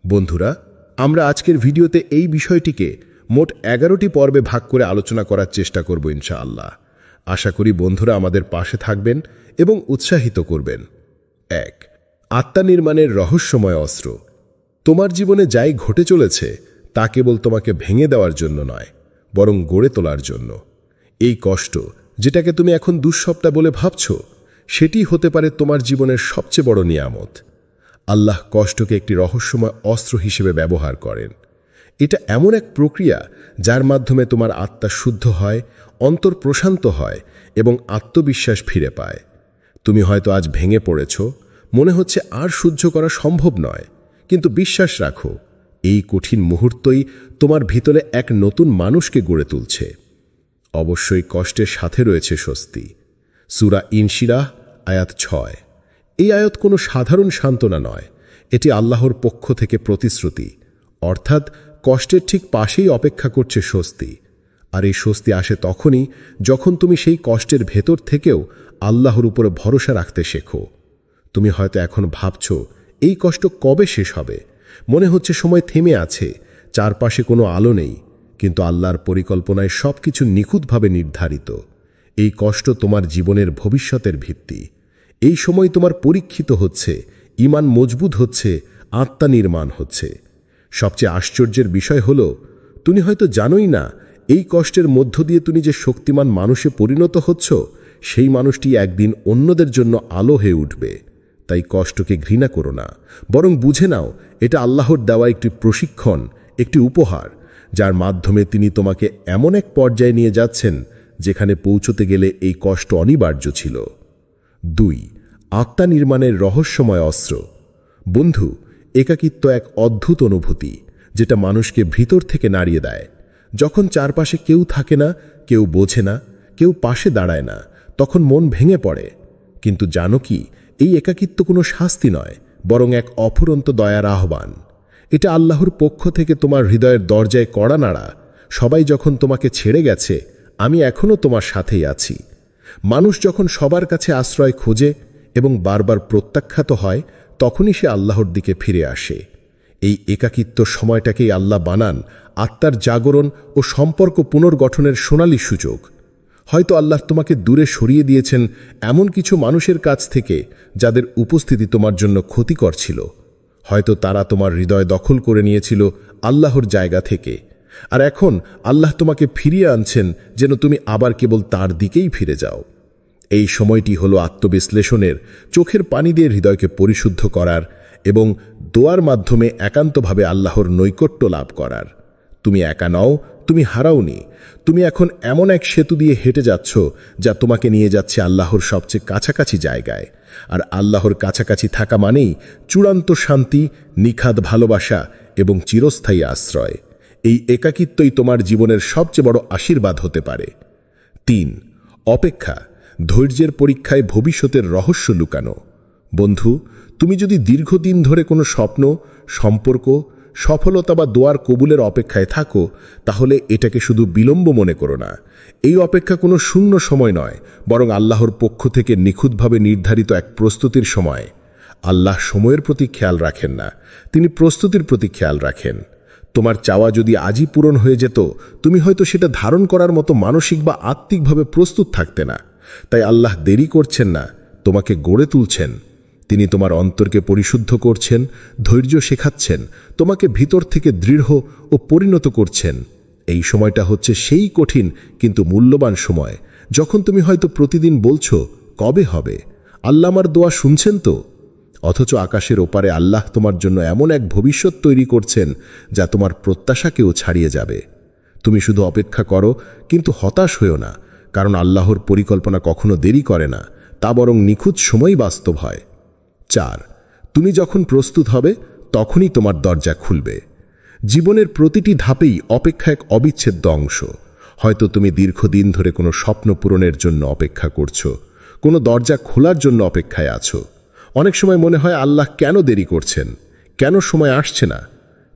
বন্ধুরা, আমরা আজকের ভিডিওতে এই বিষয়টিকে মোট 11টি পর্বে ভাগ করে আলোচনা করার চেষ্টা করব ইনশাআল্লাহ। আশা করি বন্ধুরা আমাদের পাশে থাকবেন এবং উৎসাহিত করবেন। 1. আত্মা নির্মাণের রহস্যময় অস্ত্র। তোমার জীবনে যাই ঘটে চলেছে তা কেবল তোমাকে ভেঙে দেওয়ার জন্য নয়, বরং গড়ে তোলার জন্য। এই কষ্ট, যেটাকে তুমি এখন দুঃস্বপ্ন বলে ভাবছ, সেটি হতে পারে তোমার জীবনের সবচেয়ে বড় নিয়ামত। আল্লাহ কষ্টকে একটি রহস্যময় অস্ত্র হিসেবে ব্যবহার করেন। এটা এমন এক প্রক্রিয়া যার মাধ্যমে তোমার আত্মা শুদ্ধ হয়, অন্তর প্রশান্ত হয় এবং আত্মবিশ্বাস ফিরে পায়। তুমি হয়তো আজ ভেঙে পড়েছ, মনে হচ্ছে আর সহ্য করা সম্ভব নয়, কিন্তু বিশ্বাস রাখো, এই কঠিন মুহূর্তই তোমার ভিতরে এক নতুন মানুষকে গড়ে তুলছে। অবশ্যই কষ্টের সাথে রয়েছে স্বস্তি। সূরা ইনশিরাহ আয়াত 6। এই আয়াত কোনো সাধারণ সান্ত্বনা নয়, এটি আল্লাহর পক্ষ থেকে প্রতিশ্রুতি, অর্থাৎ কষ্টের ঠিক পাশেই অপেক্ষা করছে স্বস্তি। আর এই স্বস্তি আসে তখনই যখন তুমি সেই কষ্টের ভেতর থেকেও আল্লাহর উপরে ভরসা রাখতে শেখো। তুমি হয়তো এখন ভাবছ, এই কষ্ট কবে শেষ হবে? মনে হচ্ছে সময় থেমে আছে, চারপাশে কোনো আলো নেই, কিন্তু আল্লাহর পরিকল্পনায় সবকিছু নিখুঁতভাবে নির্ধারিত। এই কষ্ট তোমার জীবনের ভবিষ্যতের ভিত্তি। এই সময় তোমার পরীক্ষিত হচ্ছে, ঈমান মজবুত হচ্ছে, আত্মা নির্মাণ হচ্ছে। সবচেয়ে আশ্চর্যের বিষয় হল, তুমি হয়তো জানোই না, এই কষ্টের মধ্য দিয়ে তুমি যে শক্তিমান মানুষে পরিণত হচ্ছ, সেই মানুষটি একদিন অন্যদের জন্য আলো হয়ে উঠবে। তাই কষ্টকে ঘৃণা করো না, বরং বুঝে নাও এটা আল্লাহর দেওয়া একটি প্রশিক্ষণ, একটি উপহার, যার মাধ্যমে তিনি তোমাকে এমন এক পর্যায়ে নিয়ে যাচ্ছেন যেখানে পৌঁছতে গেলে এই কষ্ট অনিবার্য ছিল। 2. আত্মা নির্মাণের রহস্যময় অস্ত্র। বন্ধু, একাকিত্ব এক অদ্ভুত অনুভূতি, যেটা মানুষকে ভিতর থেকে নাড়িয়ে দেয়। যখন চারপাশে কেউ থাকে না, কেউ বোঝে না, কেউ পাশে দাঁড়ায় না, তখন মন ভেঙে পড়ে। কিন্তু জানো কি, এই একাকিত্ব কোনো শাস্তি নয়, বরং এক অফুরন্ত দয়ার আহ্বান। এটা আল্লাহর পক্ষ থেকে তোমার হৃদয়ের দরজায় কড়া নাড়া। সবাই যখন তোমাকে ছেড়ে গেছে, আমি এখনও তোমার সাথেই আছি। মানুষ যখন সবার কাছে আশ্রয় খোঁজে এবং বারবার প্রত্যাখ্যাত হয়, তখনই সে আল্লাহর দিকে ফিরে আসে। এই একাকিত্ব সময়টাকেই আল্লাহ বানান আত্মার জাগরণ ও সম্পর্ক পুনর্গঠনের সোনালী সুযোগ। হয়তো আল্লাহ তোমাকে দূরে সরিয়ে দিয়েছেন এমন কিছু মানুষের কাছ থেকে যাদের উপস্থিতি তোমার জন্য ক্ষতিকর ছিল। হয়তো তারা তোমার হৃদয় দখল করে নিয়েছিল আল্লাহর জায়গা থেকে, আর এখন আল্লাহ তোমাকে ফিরিয়ে আনছেন যেন তুমি আবার কেবল তার দিকেই ফিরে যাও। এই সময়টি হলো আত্মবিশ্লেষণের, চোখের পানি দিয়ে হৃদয়কে পরিশুদ্ধ করার এবং দোয়ার মাধ্যমে একান্তভাবে আল্লাহর নৈকট্য লাভ করার। তুমি একা নও, তুমি হারাওনি। তুমি এখন এমন এক সেতু দিয়ে হেঁটে যাচ্ছ যা তোমাকে নিয়ে যাচ্ছে আল্লাহর সবচেয়ে কাছাকাছি জায়গায়। আর আল্লাহর কাছাকাছি থাকা মানেই চূড়ান্ত শান্তি, নিখাদ ভালোবাসা এবং চিরস্থায়ী আশ্রয়। এই একাকিত্বই তোমার জীবনের সবচেয়ে বড় আশীর্বাদ হতে পারে। 3. অপেক্ষা, ধৈর্যের পরীক্ষায় ভবিষ্যতের রহস্য লুকানো। বন্ধু, তুমি যদি দীর্ঘদিন ধরে কোনো স্বপ্ন, সম্পর্ক, সফলতা বা দোয়ার কবুলের অপেক্ষায় থাকো, তাহলে এটাকে শুধু বিলম্ব মনে করো না। এই অপেক্ষা কোনো শূন্য সময় নয়, বরং আল্লাহর পক্ষ থেকে নিখুঁতভাবে নির্ধারিত এক প্রস্তুতির সময়। আল্লাহ সময়ের প্রতি খেয়াল রাখেন না, তিনি প্রস্তুতির প্রতি খেয়াল রাখেন। তোমার চাওয়া যদি আজই পূরণ হয়ে যেত, তুমি হয়তো সেটা ধারণ করার মতো মানসিক বা আত্মিকভাবে প্রস্তুত থাকতে না। তাই আল্লাহ দেরি করছেন না, তোমাকে গড়ে তুলছেন। তিনি তোমার অন্তরকে পরিশুদ্ধ করছেন, ধৈর্য শেখাচ্ছেন, তোমাকে ভিতর থেকে দৃঢ় ও পরিণত করছেন। এই সময়টা হচ্ছে সেই কঠিন কিন্তু মূল্যবান সময়, যখন তুমি হয়তো প্রতিদিন বলছো, কবে হবে? আল্লাহ আমার দোয়া শুনছেন তো? অথচ আকাশের ওপারে আল্লাহ তোমার জন্য এমন এক ভবিষ্যৎ তৈরি করছেন যা তোমার প্রত্যাশাকেও ছাড়িয়ে যাবে। তুমি শুধু অপেক্ষা করো, কিন্তু হতাশ হইও না, কারণ আল্লাহর পরিকল্পনা কখনো দেরি করে না, তা বরং নিখুঁত সময় বাস্তব হয়। 4. তুমি যখন প্রস্তুত হবে, তখনই তোমার দরজা খুলবে। জীবনের প্রতিটি ধাপেই অপেক্ষা এক অবিচ্ছেদ্য অংশ। হয়তো তুমি দীর্ঘদিন ধরে কোনো স্বপ্ন পূরণের জন্য অপেক্ষা করছো, কোনো দরজা খোলার জন্য অপেক্ষায় আছো। অনেক সময় মনে হয় আল্লাহ কেন দেরি করছেন, কেন সময় আসছে না?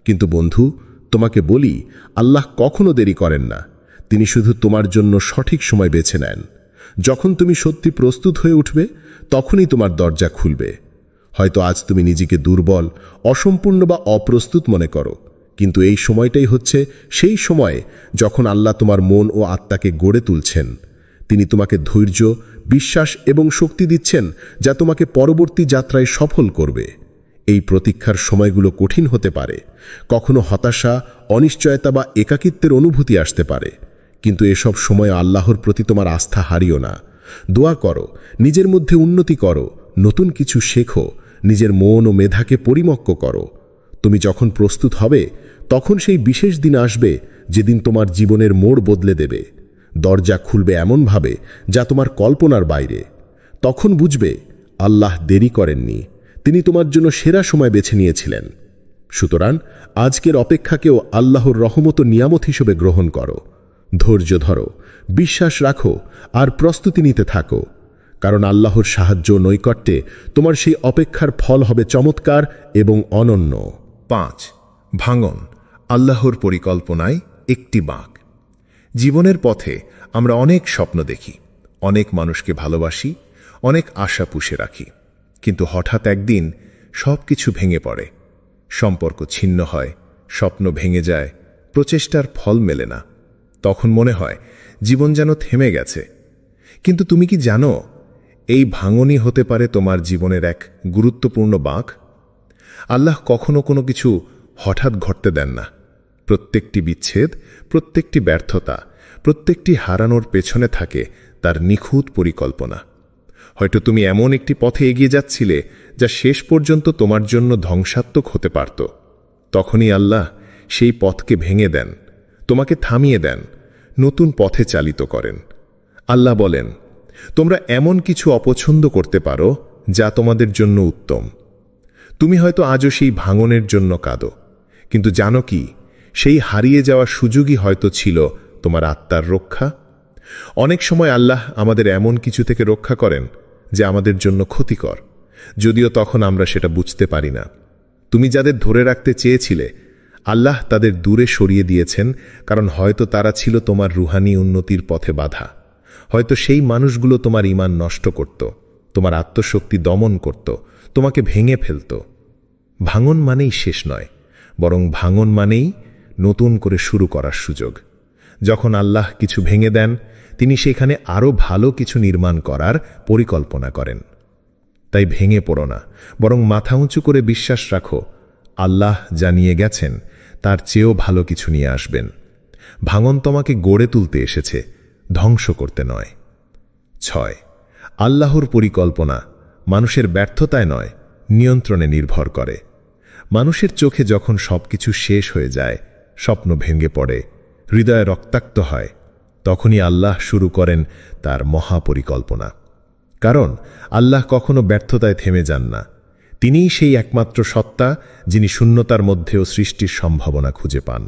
কিন্তু বন্ধু, তোমাকে বলি, আল্লাহ কখনো দেরি করেন না। তিনি শুধু তোমার জন্য সঠিক সময় বেছে নেন। যখন তুমি সত্যি প্রস্তুত হয়ে উঠবে, তখনই তোমার দরজা খুলবে। হয়তো আজ তুমি নিজেকে দুর্বল, অসম্পূর্ণ বা অপ্রস্তুত মনে করো, কিন্তু এই সময়টাই হচ্ছে সেই সময় যখন আল্লাহ তোমার মন ও আত্মাকে গড়ে তুলছেন। তিনি তোমাকে ধৈর্য, বিশ্বাস এবং শক্তি দিচ্ছেন, যা তোমাকে পরবর্তী যাত্রায় সফল করবে। এই প্রতীক্ষার সময়গুলো কঠিন হতে পারে, কখনো হতাশা, অনিশ্চয়তা বা একাকিত্বের অনুভূতি আসতে পারে, কিন্তু এসব সময় আল্লাহর প্রতি তোমার আস্থা হারিও না। দোয়া করো, নিজের মধ্যে উন্নতি করো, নতুন কিছু শেখো, নিজের মন ও মেধাকে পরিমক্ক করো। তুমি যখন প্রস্তুত হবে, তখন সেই বিশেষ দিন আসবে যেদিন তোমার জীবনের মোড় বদলে দেবে। দরজা খুলবে এমনভাবে যা তোমার কল্পনার বাইরে। তখন বুঝবে আল্লাহ দেরি করেননি, তিনি তোমার জন্য সেরা সময় বেছে নিয়েছিলেন। সুতরাং আজকের অপেক্ষাকেও আল্লাহর রহমত ও নিয়ামত হিসেবে গ্রহণ করো। ধৈর্য ধরো, বিশ্বাস রাখো আর প্রস্তুতি নিতে থাকো, কারণ আল্লাহর সাহায্য নৈকট্যে তোমার সেই অপেক্ষার ফল হবে চমৎকার এবং অনন্য। 5. ভাঙন, আল্লাহর পরিকল্পনায় একটি বাঁক। জীবনের পথে আমরা অনেক স্বপ্ন দেখি, অনেক মানুষকে ভালোবাসি, অনেক আশা পুষে রাখি, কিন্তু হঠাৎ একদিন সব কিছু ভেঙে পড়ে। সম্পর্ক ছিন্ন হয়, স্বপ্ন ভেঙে যায়, প্রচেষ্টার ফল মেলে না। তখন মনে হয় জীবন যেন থেমে গেছে। কিন্তু তুমি কি জানো, এই ভাঙনই হতে পারে তোমার জীবনের এক গুরুত্বপূর্ণ বাঁক। আল্লাহ কখনো কোনো কিছু হঠাৎ ঘটতে দেন না। প্রত্যেকটি বিচ্ছেদ, প্রত্যেকটি ব্যর্থতা, প্রত্যেকটি হারানোর পেছনে থাকে তার নিখুঁত পরিকল্পনা। হয়তো তুমি এমন একটি পথে এগিয়ে যাচ্ছিলে যা শেষ পর্যন্ত তোমার জন্য ধ্বংসাত্মক হতে পারত। তখনই আল্লাহ সেই পথকে ভেঙে দেন, তোমাকে থামিয়ে দেন, নতুন পথে চালিত করেন। আল্লাহ বলেন, তোমরা এমন কিছু অপছন্দ করতে পারো যা তোমাদের জন্য উত্তম। তুমি হয়তো আজও সেই ভাঙনের জন্য কাঁদো, কিন্তু জানো কি, সেই হারিয়ে যাওয়া সুযোগই হয়তো ছিল তোমার আত্মার রক্ষা। অনেক সময় আল্লাহ আমাদের এমন কিছু থেকে রক্ষা করেন যা আমাদের জন্য ক্ষতিকর, যদিও তখন আমরা সেটা বুঝতে পারি না। তুমি যাদের ধরে রাখতে চেয়েছিলে, আল্লাহ তাদের দূরে সরিয়ে দিয়েছেন, কারণ হয়তো তারা ছিল তোমার রুহানি উন্নতির পথে বাধা। হয়তো সেই মানুষগুলো তোমার ঈমান নষ্ট করত, তোমার আত্মশক্তি দমন করত, তোমাকে ভেঙে ফেলত। ভাঙন মানেই শেষ নয়, বরং ভাঙন মানেই নতুন করে শুরু করার সুযোগ। যখন আল্লাহ কিছু ভেঙে দেন, তিনি সেখানে আরও ভালো কিছু নির্মাণ করার পরিকল্পনা করেন। তাই ভেঙে পড়ো না, বরং মাথা উঁচু করে বিশ্বাস রাখো, আল্লাহ জানিয়ে গেছেন তার চেয়েও ভালো কিছু নিয়ে আসবেন। ভাঙন তোমাকে গড়ে তুলতে এসেছে, ধ্বংস করতে নয়। 6. আল্লাহর পরিকল্পনা মানুষের ব্যর্থতায় নয়, নিয়ন্ত্রণে নির্ভর করে। মানুষের চোখে যখন সবকিছু শেষ হয়ে যায়, স্বপ্ন ভেঙে পড়ে, হৃদয় রক্তাক্ত হয়, তখনই আল্লাহ শুরু করেন তার মহাপরিকল্পনা। কারণ আল্লাহ কখনো ব্যর্থতায় থেমে যান না। তিনিই সেই একমাত্র সত্তা যিনি শূন্যতার মধ্যেও সৃষ্টির সম্ভাবনা খুঁজে পান।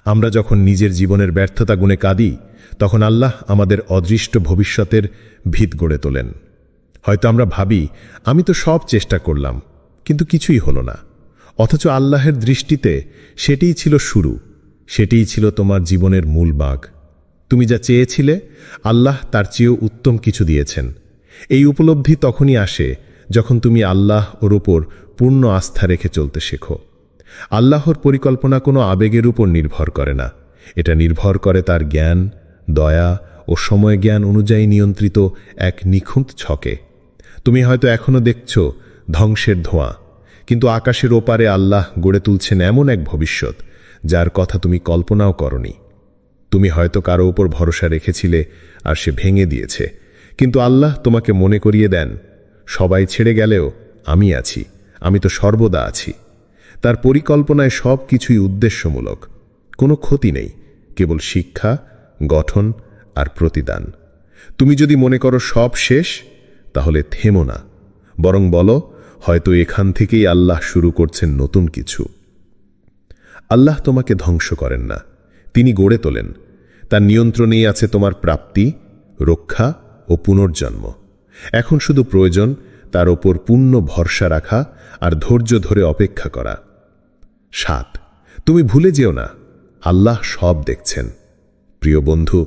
আমরা যখন নিজের জীবনের ব্যর্থতা গুণে কাঁদি, তখন আল্লাহ আমাদের অদৃষ্ট ভবিষ্যতের ভিত গড়ে তোলেন। হয়তো আমরা ভাবি, আমি তো সব চেষ্টা করলাম, কিন্তু কিছুই হলো না। অথচ আল্লাহের দৃষ্টিতে সেটিই ছিল শুরু, সেটিই ছিল তোমার জীবনের মূল বাঁক। তুমি যা চেয়েছিলে, আল্লাহ তার চেয়েও উত্তম কিছু দিয়েছেন। এই উপলব্ধি তখনই আসে যখন তুমি আল্লাহ ওর উপর পূর্ণ আস্থা রেখে চলতে শেখো। আল্লাহর পরিকল্পনা কোনো আবেগের উপর নির্ভর করে না, এটা নির্ভর করে তার জ্ঞান, দয়া ও সময় জ্ঞান অনুযায়ী নিয়ন্ত্রিত এক নিখুঁত ছকে। তুমি হয়তো এখনো দেখছ ধ্বংসের ধোঁয়া, কিন্তু আকাশের ওপারে আল্লাহ গড়ে তুলছেন এমন এক ভবিষ্যৎ যার কথা তুমি কল্পনাও করনি। তুমি হয়তো কারো উপর ভরসা রেখেছিলে আর সে ভেঙে দিয়েছে, কিন্তু আল্লাহ তোমাকে মনে করিয়ে দেন, সবাই ছেড়ে গেলেও আমি আছি, আমি তো সর্বদা আছি। তার পরিকল্পনায় সব কিছুই উদ্দেশ্যমূলক, কোনো ক্ষতি নেই, কেবল শিক্ষা, গঠন আর প্রতিদান। তুমি যদি মনে করো সব শেষ, তাহলে থেমো না, বরং বলো, হয়তো এখান থেকেই আল্লাহ শুরু করছেন নতুন কিছু। আল্লাহ তোমাকে ধ্বংস করেন না, তিনি গড়ে তোলেন। তার নিয়ন্ত্রণেই আছে তোমার প্রাপ্তি, রক্ষা ও পুনর্জন্ম। এখন শুধু প্রয়োজন তার ওপর পূর্ণ ভরসা রাখা আর ধৈর্য ধরে অপেক্ষা করা। 7. তুমি ভুলে যেও না, আল্লাহ সব দেখছেন। প্রিয় বন্ধু,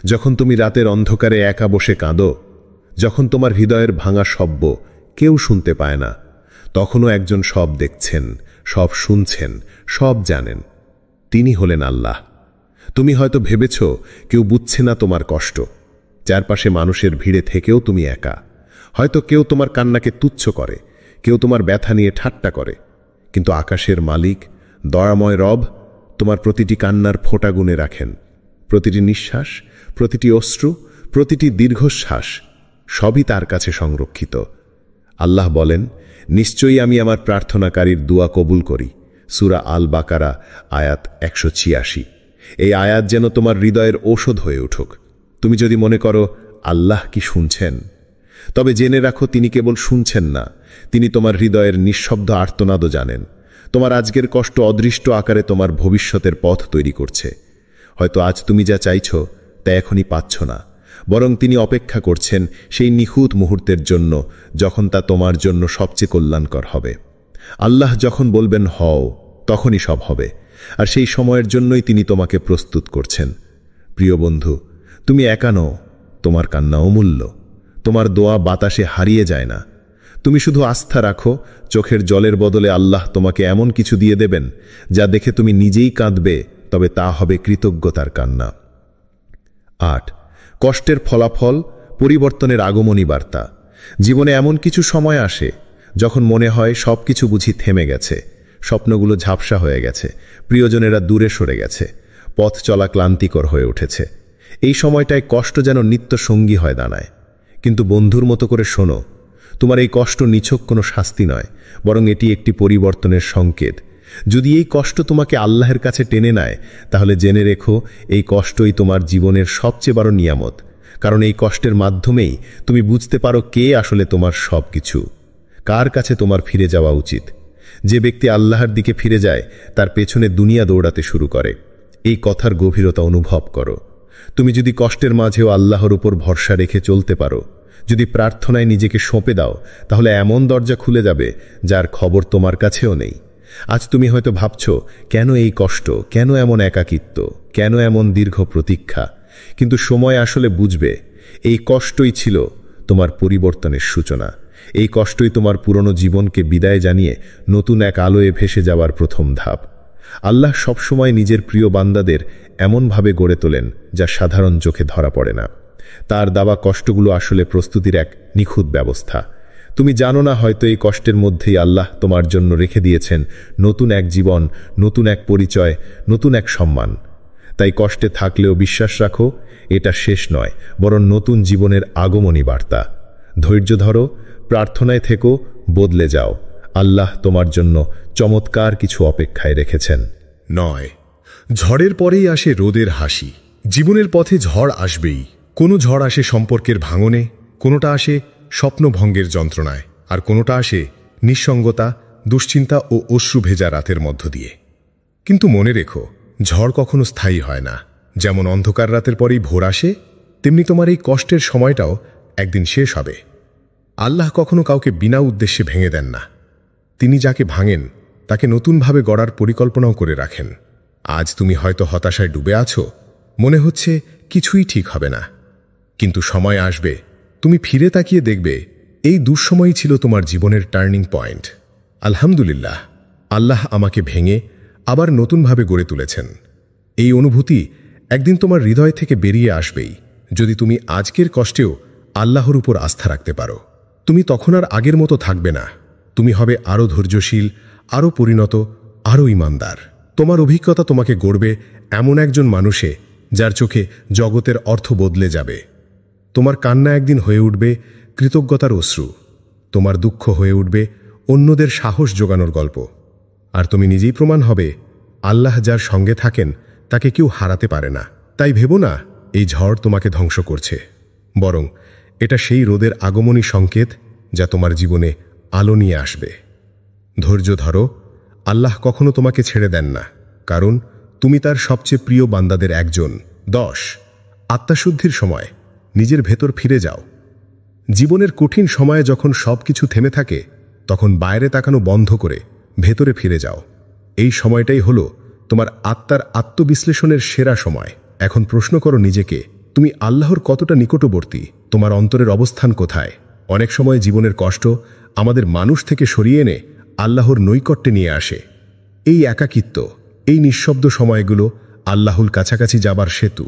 যখন তুমি রাতের অন্ধকারে একা বসে কাঁদো, যখন তোমার হৃদয়ের ভাঙা শব্দ কেউ শুনতে পায় না, তখনও একজন সব দেখছেন, সব শুনছেন, সব জানেন। তিনি হলেন আল্লাহ। তুমি হয়তো ভেবেছ কেউ বুঝছে না তোমার কষ্ট, চারপাশে মানুষের ভিড়ে থেকেও তুমি একা। হয়তো কেউ তোমার কান্নাকে তুচ্ছ করে, কেউ তোমার ব্যথা নিয়ে ঠাট্টা করে, কিন্তু আকাশের মালিক, দয়াময় রব তোমার প্রতিটি কান্নার ফোঁটা গুণে রাখেন। প্রতিটি নিঃশ্বাস, প্রতিটি অশ্রু, প্রতিটি দীর্ঘশ্বাস সবই তার কাছে সংরক্ষিত। আল্লাহ বলেন, নিশ্চয়ই আমি আমার প্রার্থনাকারীর দোয়া কবুল করি। সূরা আল বাকারা আয়াত 186। এই আয়াত যেন তোমার হৃদয়ের ঔষধ হয়ে উঠুক। তুমি যদি মনে করো আল্লাহ কি শুনছেন, তবে জেনে রাখো, তিনি কেবল শুনছেন না, তিনি তোমার হৃদয়ের নিঃশব্দ আর্তনাদও জানেন। তোমার আজকের কষ্ট অদৃষ্ট আকারে তোমার ভবিষ্যতের পথ তৈরি করছে। হয়তো আজ তুমি যা চাইছ তা এখনই পাচ্ছ না, বরং তিনি অপেক্ষা করছেন সেই নিখুঁত মুহূর্তের জন্য, যখন তা তোমার জন্য সবচেয়ে কল্যাণকর হবে। আল্লাহ যখন বলবেন হও, তখনই সব হবে, আর সেই সময়ের জন্যই তিনি তোমাকে প্রস্তুত করছেন। প্রিয় বন্ধু, তুমি একা নও, তোমার কান্না অমূল্য, তোমার দোয়া বাতাসে হারিয়ে যায় না। তুমি শুধু আস্থা রাখো, চোখের জলের বদলে আল্লাহ তোমাকে এমন কিছু দিয়ে দেবেন যা দেখে তুমি নিজেই কাঁদবে, তবে তা হবে কৃতজ্ঞতার কান্না। ৮. কষ্টের ফলাফল, পরিবর্তনের আগমনী বার্তা। জীবনে এমন কিছু সময় আসে যখন মনে হয় সব কিছু বুঝি থেমে গেছে, স্বপ্নগুলো ঝাপসা হয়ে গেছে, প্রিয়জনেরা দূরে সরে গেছে, পথ চলা ক্লান্তিকর হয়ে উঠেছে। এই সময়টায় কষ্ট যেন নিত্য সঙ্গী হয়ে দাঁড়ায়। কিন্তু বন্ধুর মতো করে শোনো, তোমার এই কষ্ট নিছক কোনো শাস্তি নয়, বরং এটি একটি পরিবর্তনের সংকেত। যদি এই কষ্ট তোমাকে আল্লাহর কাছে টেনে নেয়, তাহলে জেনে রেখো, এই কষ্টই তোমার জীবনের সবচেয়ে বড় নিয়ামত। কারণ এই কষ্টের মাধ্যমেই তুমি বুঝতে পারো কে আসলে তোমার সব কিছু, কার কাছে তোমার ফিরে যাওয়া উচিত। যে ব্যক্তি আল্লাহর দিকে ফিরে যায়, তার পেছনে দুনিয়া দৌড়াতে শুরু করে। এই কথার গভীরতা অনুভব করো। তুমি যদি কষ্টের মাঝেও আল্লাহর উপর ভরসা রেখে চলতে পারো, যদি প্রার্থনায় নিজেকে সঁপে দাও, তাহলে এমন দরজা খুলে যাবে যার খবর তোমার কাছেও নেই। আজ তুমি হয়তো ভাবছ, কেন এই কষ্ট, কেন এমন একাকিত্ব, কেন এমন দীর্ঘ প্রতীক্ষা? কিন্তু সময় আসলে বুঝবে, এই কষ্টই ছিল তোমার পরিবর্তনের সূচনা। এই কষ্টই তোমার পুরনো জীবনকে বিদায় জানিয়ে নতুন এক আলোয় ভেসে যাওয়ার প্রথম ধাপ। আল্লাহ সবসময় নিজের প্রিয় বান্দাদের এমনভাবে গড়ে তোলেন যা সাধারণ চোখে ধরা পড়ে না। তার দেওয়া কষ্টগুলো আসলে প্রস্তুতির এক নিখুঁত ব্যবস্থা। তুমি জানো না, হয়তো এই কষ্টের মধ্যেই আল্লাহ তোমার জন্য রেখে দিয়েছেন নতুন এক জীবন, নতুন এক পরিচয়, নতুন এক সম্মান। তাই কষ্টে থাকলেও বিশ্বাস রাখো, এটা শেষ নয়, বরং নতুন জীবনের আগমনী বার্তা। ধৈর্য ধরো, প্রার্থনায় থেকো, বদলে যাও। আল্লাহ তোমার জন্য চমৎকার কিছু অপেক্ষায় রেখেছেন। ৯. ঝড়ের পরেই আসে রোদের হাসি। জীবনের পথে ঝড় আসবেই। কোনো ঝড় আসে সম্পর্কের ভাঙনে, কোনোটা আসে স্বপ্নভঙ্গের যন্ত্রণায়, আর কোনোটা আসে নিঃসঙ্গতা, দুশ্চিন্তা ও অশ্রু ভেজা রাতের মধ্য দিয়ে। কিন্তু মনে রেখো, ঝড় কখনো স্থায়ী হয় না। যেমন অন্ধকার রাতের পরেই ভোর আসে, তেমনি তোমার এই কষ্টের সময়টাও একদিন শেষ হবে। আল্লাহ কখনো কাউকে বিনা উদ্দেশ্যে ভেঙে দেন না। তিনি যাকে ভাঙেন তাকে নতুনভাবে গড়ার পরিকল্পনাও করে রাখেন। আজ তুমি হয়তো হতাশায় ডুবে আছো, মনে হচ্ছে কিছুই ঠিক হবে না। কিন্তু সময় আসবে, তুমি ফিরে তাকিয়ে দেখবে এই দুঃসময়ই ছিল তোমার জীবনের টার্নিং পয়েন্ট। আলহামদুলিল্লাহ, আল্লাহ আমাকে ভেঙে আবার নতুনভাবে গড়ে তুলেছেন। এই অনুভূতি একদিন তোমার হৃদয় থেকে বেরিয়ে আসবেই, যদি তুমি আজকের কষ্টেও আল্লাহর উপর আস্থা রাখতে পারো। তুমি তখন আর আগের মতো থাকবে না। তুমি হবে আরও ধৈর্যশীল, আরও পরিণত, আরও ইমানদার। তোমার অভিজ্ঞতা তোমাকে গড়বে এমন একজন মানুষে যার চোখে জগতের অর্থ বদলে যাবে। তোমার কান্না একদিন হয়ে উঠবে কৃতজ্ঞতার অশ্রু, তোমার দুঃখ হয়ে উঠবে অন্যদের সাহস জোগানোর গল্প। আর তুমি নিজেই প্রমাণ হবে, আল্লাহ যার সঙ্গে থাকেন তাকে কেউ হারাতে পারে না। তাই ভেবো না এই ঝড় তোমাকে ধ্বংস করছে, বরং এটা সেই রোদের আগমনী সংকেত যা তোমার জীবনে আলো নিয়ে আসবে। ধৈর্য ধরো, আল্লাহ কখনো তোমাকে ছেড়ে দেন না, কারণ তুমি তার সবচেয়ে প্রিয় বান্দাদের একজন। ১০. আত্মাশুদ্ধির সময় নিজের ভেতর ফিরে যাও। জীবনের কঠিন সময়ে যখন সব কিছু থেমে থাকে, তখন বাইরে তাকানো বন্ধ করে ভেতরে ফিরে যাও। এই সময়টাই হলো তোমার আত্মার আত্মবিশ্লেষণের সেরা সময়। এখন প্রশ্ন করো নিজেকে, তুমি আল্লাহর কতটা নিকটবর্তী? তোমার অন্তরের অবস্থান কোথায়? অনেক সময় জীবনের কষ্ট আমাদের মানুষ থেকে সরিয়ে এনে আল্লাহর নৈকট্যে নিয়ে আসে। এই একাকিত্ব, এই নিঃশব্দ সময়গুলো আল্লাহর কাছাকাছি যাবার সেতু।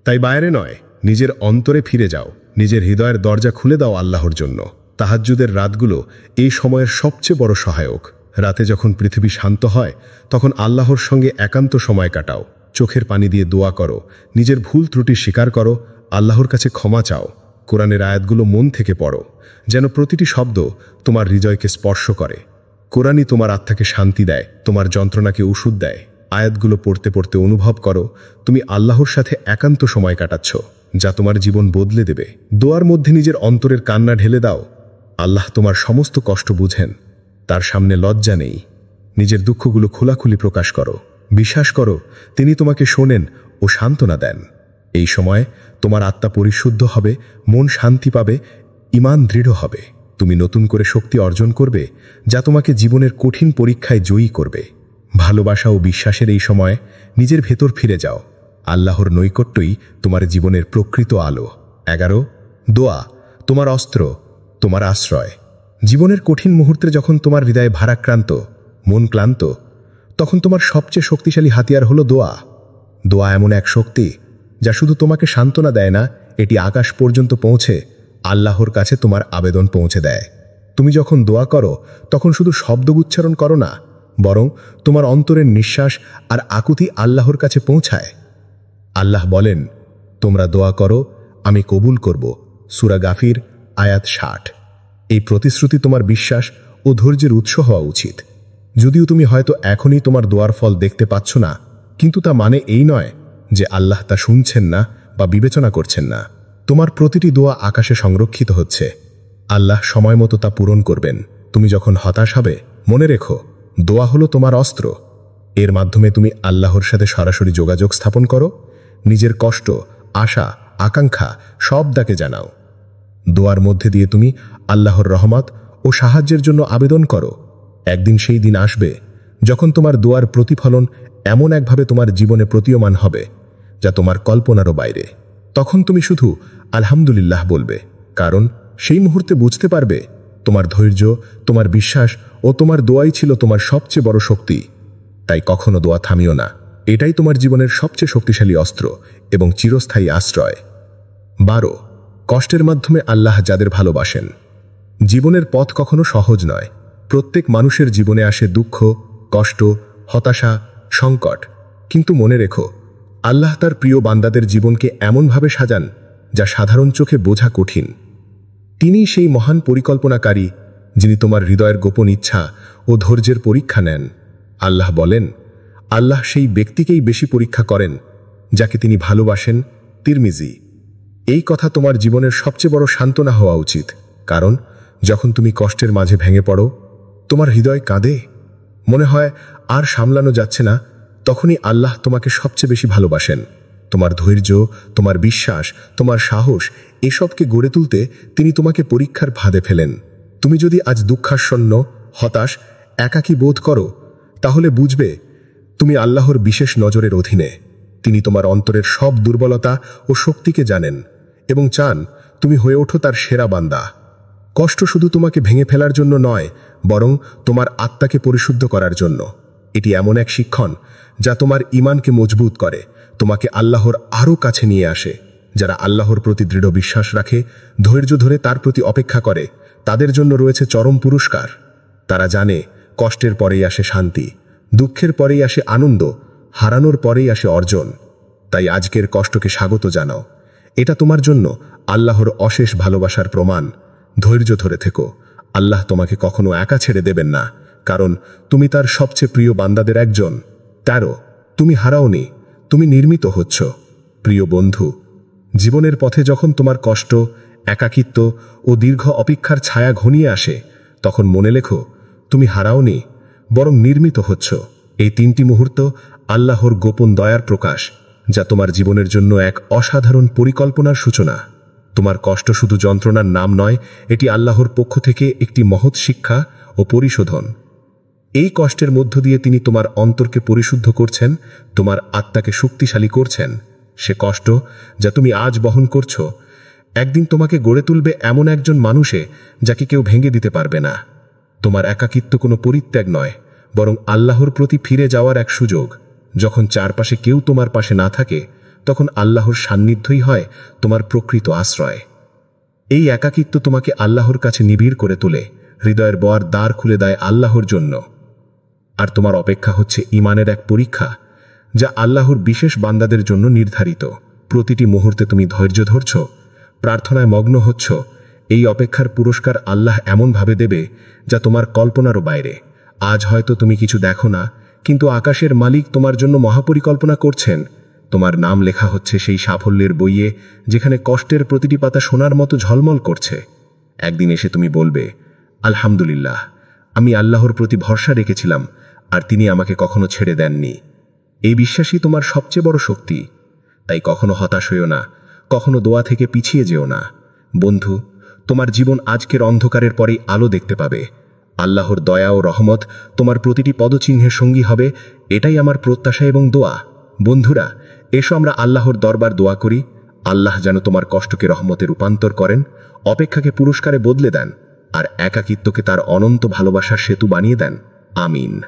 তাই বাইরে নয়, নিজের অন্তরে ফিরে যাও, নিজের হৃদয়ের দরজা খুলে দাও আল্লাহর জন্য। তাহাজ্জুদের রাতগুলো এই সময়ের সবচেয়ে বড় সহায়ক। রাতে যখন পৃথিবী শান্ত হয়, তখন আল্লাহর সঙ্গে একান্ত সময় কাটাও। চোখের পানি দিয়ে দোয়া করো, নিজের ভুল ত্রুটি স্বীকার করো, আল্লাহর কাছে ক্ষমা চাও। কোরআনের আয়াতগুলো মন থেকে পড়ো, যেন প্রতিটি শব্দ তোমার হৃদয়কে স্পর্শ করে। কোরআনই তোমার আত্মাকে শান্তি দেয়, তোমার যন্ত্রণাকে ওষুধ দেয়। আয়াতগুলো পড়তে পড়তে অনুভব করো তুমি আল্লাহর সাথে একান্ত সময় কাটাচ্ছ, যা তোমার জীবন বদলে দেবে। দোয়ার মধ্যে নিজের অন্তরের কান্না ঢেলে দাও। আল্লাহ তোমার সমস্ত কষ্ট বুঝেন, তার সামনে লজ্জা নেই। নিজের দুঃখগুলো খোলাখুলি প্রকাশ করো। বিশ্বাস করো তিনি তোমাকে শোনেন ও সান্ত্বনা দেন। এই সময় তোমার আত্মা পরিশুদ্ধ হবে, মন শান্তি পাবে, ঈমান দৃঢ় হবে। তুমি নতুন করে শক্তি অর্জন করবে, যা তোমাকে জীবনের কঠিন পরীক্ষায় জয়ী করবে। ভালোবাসা ও বিশ্বাসের এই সময় নিজের ভেতর ফিরে যাও। আল্লাহর নৈকট্যই তোমার জীবনের প্রকৃত আলো। 11 দোয়া তোমার অস্ত্র, তোমার আশ্রয়। জীবনের কঠিন মুহূর্তে যখন তোমার হৃদয়ে ভারাক্রান্ত, মন ক্লান্ত, তখন তোমার সবচেয়ে শক্তিশালী হাতিয়ার হলো দোয়া। দোয়া এমন এক শক্তি যা শুধু তোমাকে সান্ত্বনা দেয় না, এটি আকাশ পর্যন্ত পৌঁছে আল্লাহর কাছে তোমার আবেদন পৌঁছে দেয়। তুমি যখন দোয়া করো তখন শুধু শব্দ উচ্চারণ করো না, বরং তোমার অন্তরের নিঃশ্বাস আর আকুতি আল্লাহর কাছে পৌঁছায়। আল্লাহ বলেন, তোমরা দোয়া করো, আমি কবুল করব। সূরা গাফির আয়াত 60। এই প্রতিশ্রুতি তোমার বিশ্বাস ও ধৈর্যের উৎস হওয়া উচিত। যদিও তুমি হয়তো এখনই তোমার দোয়ার ফল দেখতে পাচ্ছ না, কিন্তু তা মানে এই নয় যে আল্লাহ তা শুনছেন না বা বিবেচনা করছেন না। তোমার প্রতিটি দোয়া আকাশে সংরক্ষিত হচ্ছে। আল্লাহ সময় মতো তা পূরণ করবেন। তুমি যখন হতাশ হবে, মনে রেখো দোয়া হলো তোমার অস্ত্র। এর মাধ্যমে তুমি আল্লাহর সাথে সরাসরি যোগাযোগ স্থাপন করো। নিজের কষ্ট, আশা, আকাঙ্ক্ষা সব তাকে জানাও। দোয়ার মধ্যে দিয়ে তুমি আল্লাহর রহমত ও সাহায্যের জন্য আবেদন করো। একদিন সেই দিন আসবে যখন তোমার দোয়ার প্রতিফলন এমন একভাবে তোমার জীবনে প্রতীয়মান হবে যা তোমার কল্পনারও বাইরে। তখন তুমি শুধু আলহামদুলিল্লাহ বলবে, কারণ সেই মুহূর্তে বুঝতে পারবে তোমার ধৈর্য, তোমার বিশ্বাস ও তোমার দোয়াই ছিল তোমার সবচেয়ে বড় শক্তি। তাই কখনো দোয়া থামিও না। এটাই তোমার জীবনের সবচেয়ে শক্তিশালী অস্ত্র এবং চিরস্থায়ী আশ্রয়। 12 কষ্টের মাধ্যমে আল্লাহ যাদের ভালোবাসেন। জীবনের পথ কখনো সহজ নয়। প্রত্যেক মানুষের জীবনে আসে দুঃখ, কষ্ট, হতাশা, সংকট। কিন্তু মনে রেখো, আল্লাহ তার প্রিয় বান্দাদের জীবনকে এমনভাবে সাজান যা সাধারণ চোখে বোঝা কঠিন। তিনিই সেই মহান পরিকল্পনাকারী যিনি তোমার হৃদয়ের গোপন ইচ্ছা ও ধৈর্যের পরীক্ষা নেন। আল্লাহ বলেন, আল্লাহ সেই ব্যক্তিকেই বেশি পরীক্ষা করেন যাকে তিনি ভালোবাসেন। তিরমিজি। এই কথা তোমার জীবনের সবচেয়ে বড় সান্ত্বনা হওয়া উচিত, কারণ যখন তুমি কষ্টের মাঝে ভেঙে পড়ো, তোমার হৃদয় কাঁদে, মনে হয় আর সামলানো যাচ্ছে না, তখনই আল্লাহ তোমাকে সবচেয়ে বেশি ভালোবাসেন। তোমার ধৈর্য, তোমার বিশ্বাস, তোমার সাহস এসবকে গড়ে তুলতে তিনি তোমাকে পরীক্ষার ফাঁদে ফেলেন। তুমি যদি আজ দুঃখাশন্য, হতাশ, একাকী বোধ করো, তাহলে বুঝবে তুমি আল্লাহর বিশেষ নজরের অধীনে। তিনি তোমার অন্তরের সব দুর্বলতা ও শক্তিকে জানেন এবং চান তুমি হয়ে ওঠো তার সেরা বান্দা। কষ্ট শুধু তোমাকে ভেঙে ফেলার জন্য নয়, বরং তোমার আত্মাকে পরিশুদ্ধ করার জন্য। এটি এমন এক শিক্ষণ যা তোমার ঈমানকে মজবুত করে, তোমাকে আল্লাহর আরও কাছে নিয়ে আসে। যারা আল্লাহর প্রতি দৃঢ় বিশ্বাস রাখে, ধৈর্য ধরে তার প্রতি অপেক্ষা করে, তাদের জন্য রয়েছে চরম পুরস্কার। তারা জানে কষ্টের পরেই আসে শান্তি, দুঃখের পরেই আসে আনন্দ, হারানোর পরেই আসে অর্জন। তাই আজকের কষ্টকে স্বাগত জানাও। এটা তোমার জন্য আল্লাহর অশেষ ভালোবাসার প্রমাণ। ধৈর্য ধরে থেকো। আল্লাহ তোমাকে কখনো একা ছেড়ে দেবেন না, কারণ তুমি তার সবচেয়ে প্রিয় বান্দাদের একজন। 13 তুমি হারাওনি, তুমি নির্মিত হচ্ছ। প্রিয় বন্ধু, জীবনের পথে যখন তোমার কষ্ট, একাকিত্ব ও দীর্ঘ অপেক্ষার ছায়া ঘনিয়ে আসে, তখন মনে লেখো তুমি হারাওনি, বরং নির্মিত হচ্ছ। এই 3টি মুহূর্ত আল্লাহর গোপন দয়ার প্রকাশ, যা তোমার জীবনের জন্য এক অসাধারণ পরিকল্পনার সূচনা। তোমার কষ্ট শুধু যন্ত্রণার নাম নয়, এটি আল্লাহর পক্ষ থেকে একটি মহৎ শিক্ষা ও পরিশোধন। এই কষ্টের মধ্য দিয়ে তিনি তোমার অন্তরকে পরিশুদ্ধ করছেন, তোমার আত্মাকে শক্তিশালী করছেন। সে কষ্ট যা তুমি আজ বহন করছো, একদিন তোমাকে গড়ে তুলবে এমন একজন মানুষে যাকে কেউ ভেঙে দিতে পারবে না। তোমার একাকিত্ব কোনো পরিত্যাগ নয়, বরং আল্লাহর প্রতি ফিরে যাওয়ার এক সুযোগ। যখন চারপাশে কেউ তোমার পাশে না থাকে, তখন আল্লাহর সান্নিধ্যই হয় তোমার প্রকৃত আশ্রয়। এই একাকিত্ব তোমাকে আল্লাহর কাছে নিবিড় করে তোলে, হৃদয়ের দ্বার খুলে দেয় আল্লাহর জন্য। আর তোমার অপেক্ষা হচ্ছে ঈমানের এক পরীক্ষা, যা আল্লাহর বিশেষ বান্দাদের জন্য নির্ধারিত। প্রতিটি মুহূর্তে তুমি ধৈর্য ধরছ, প্রার্থনায় মগ্ন হচ্ছ। এই অপেক্ষার পুরস্কার আল্লাহ এমনভাবে দেবে যা তোমার কল্পনারও বাইরে। আজ হয়তো তুমি কিছু দেখো না, কিন্তু আকাশের মালিক তোমার জন্য মহাপরিকল্পনা করছেন। তোমার নাম লেখা হচ্ছে সেই সাফল্যের বইয়ে, যেখানে কষ্টের প্রতিটি পাতা সোনার মতো ঝলমল করছে। একদিন এসে তুমি বলবে, আলহামদুলিল্লাহ, আমি আল্লাহর প্রতি ভরসা রেখেছিলাম, আর তিনি আমাকে কখনো ছেড়ে দেননি। এই বিশ্বাসই তোমার সবচেয়ে বড় শক্তি। তাই কখনো হতাশ হইও না, কখনো দোয়া থেকে পিছিয়ে যেও না। বন্ধু, তোমার জীবন আজকের অন্ধকারের পরেই আলো দেখতে পাবে। আল্লাহর দয়া ও রহমত তোমার প্রতিটি পদচিহ্নের সঙ্গী হবে, এটাই আমার প্রত্যাশা এবং দোয়া। বন্ধুরা, এসো আমরা আল্লাহর দরবার দোয়া করি। আল্লাহ যেন তোমার কষ্টকে রহমতে রূপান্তর করেন, অপেক্ষাকে পুরস্কারে বদলে দেন, আর একাকিত্বকে তার অনন্ত ভালোবাসার সেতু বানিয়ে দেন। আমিন।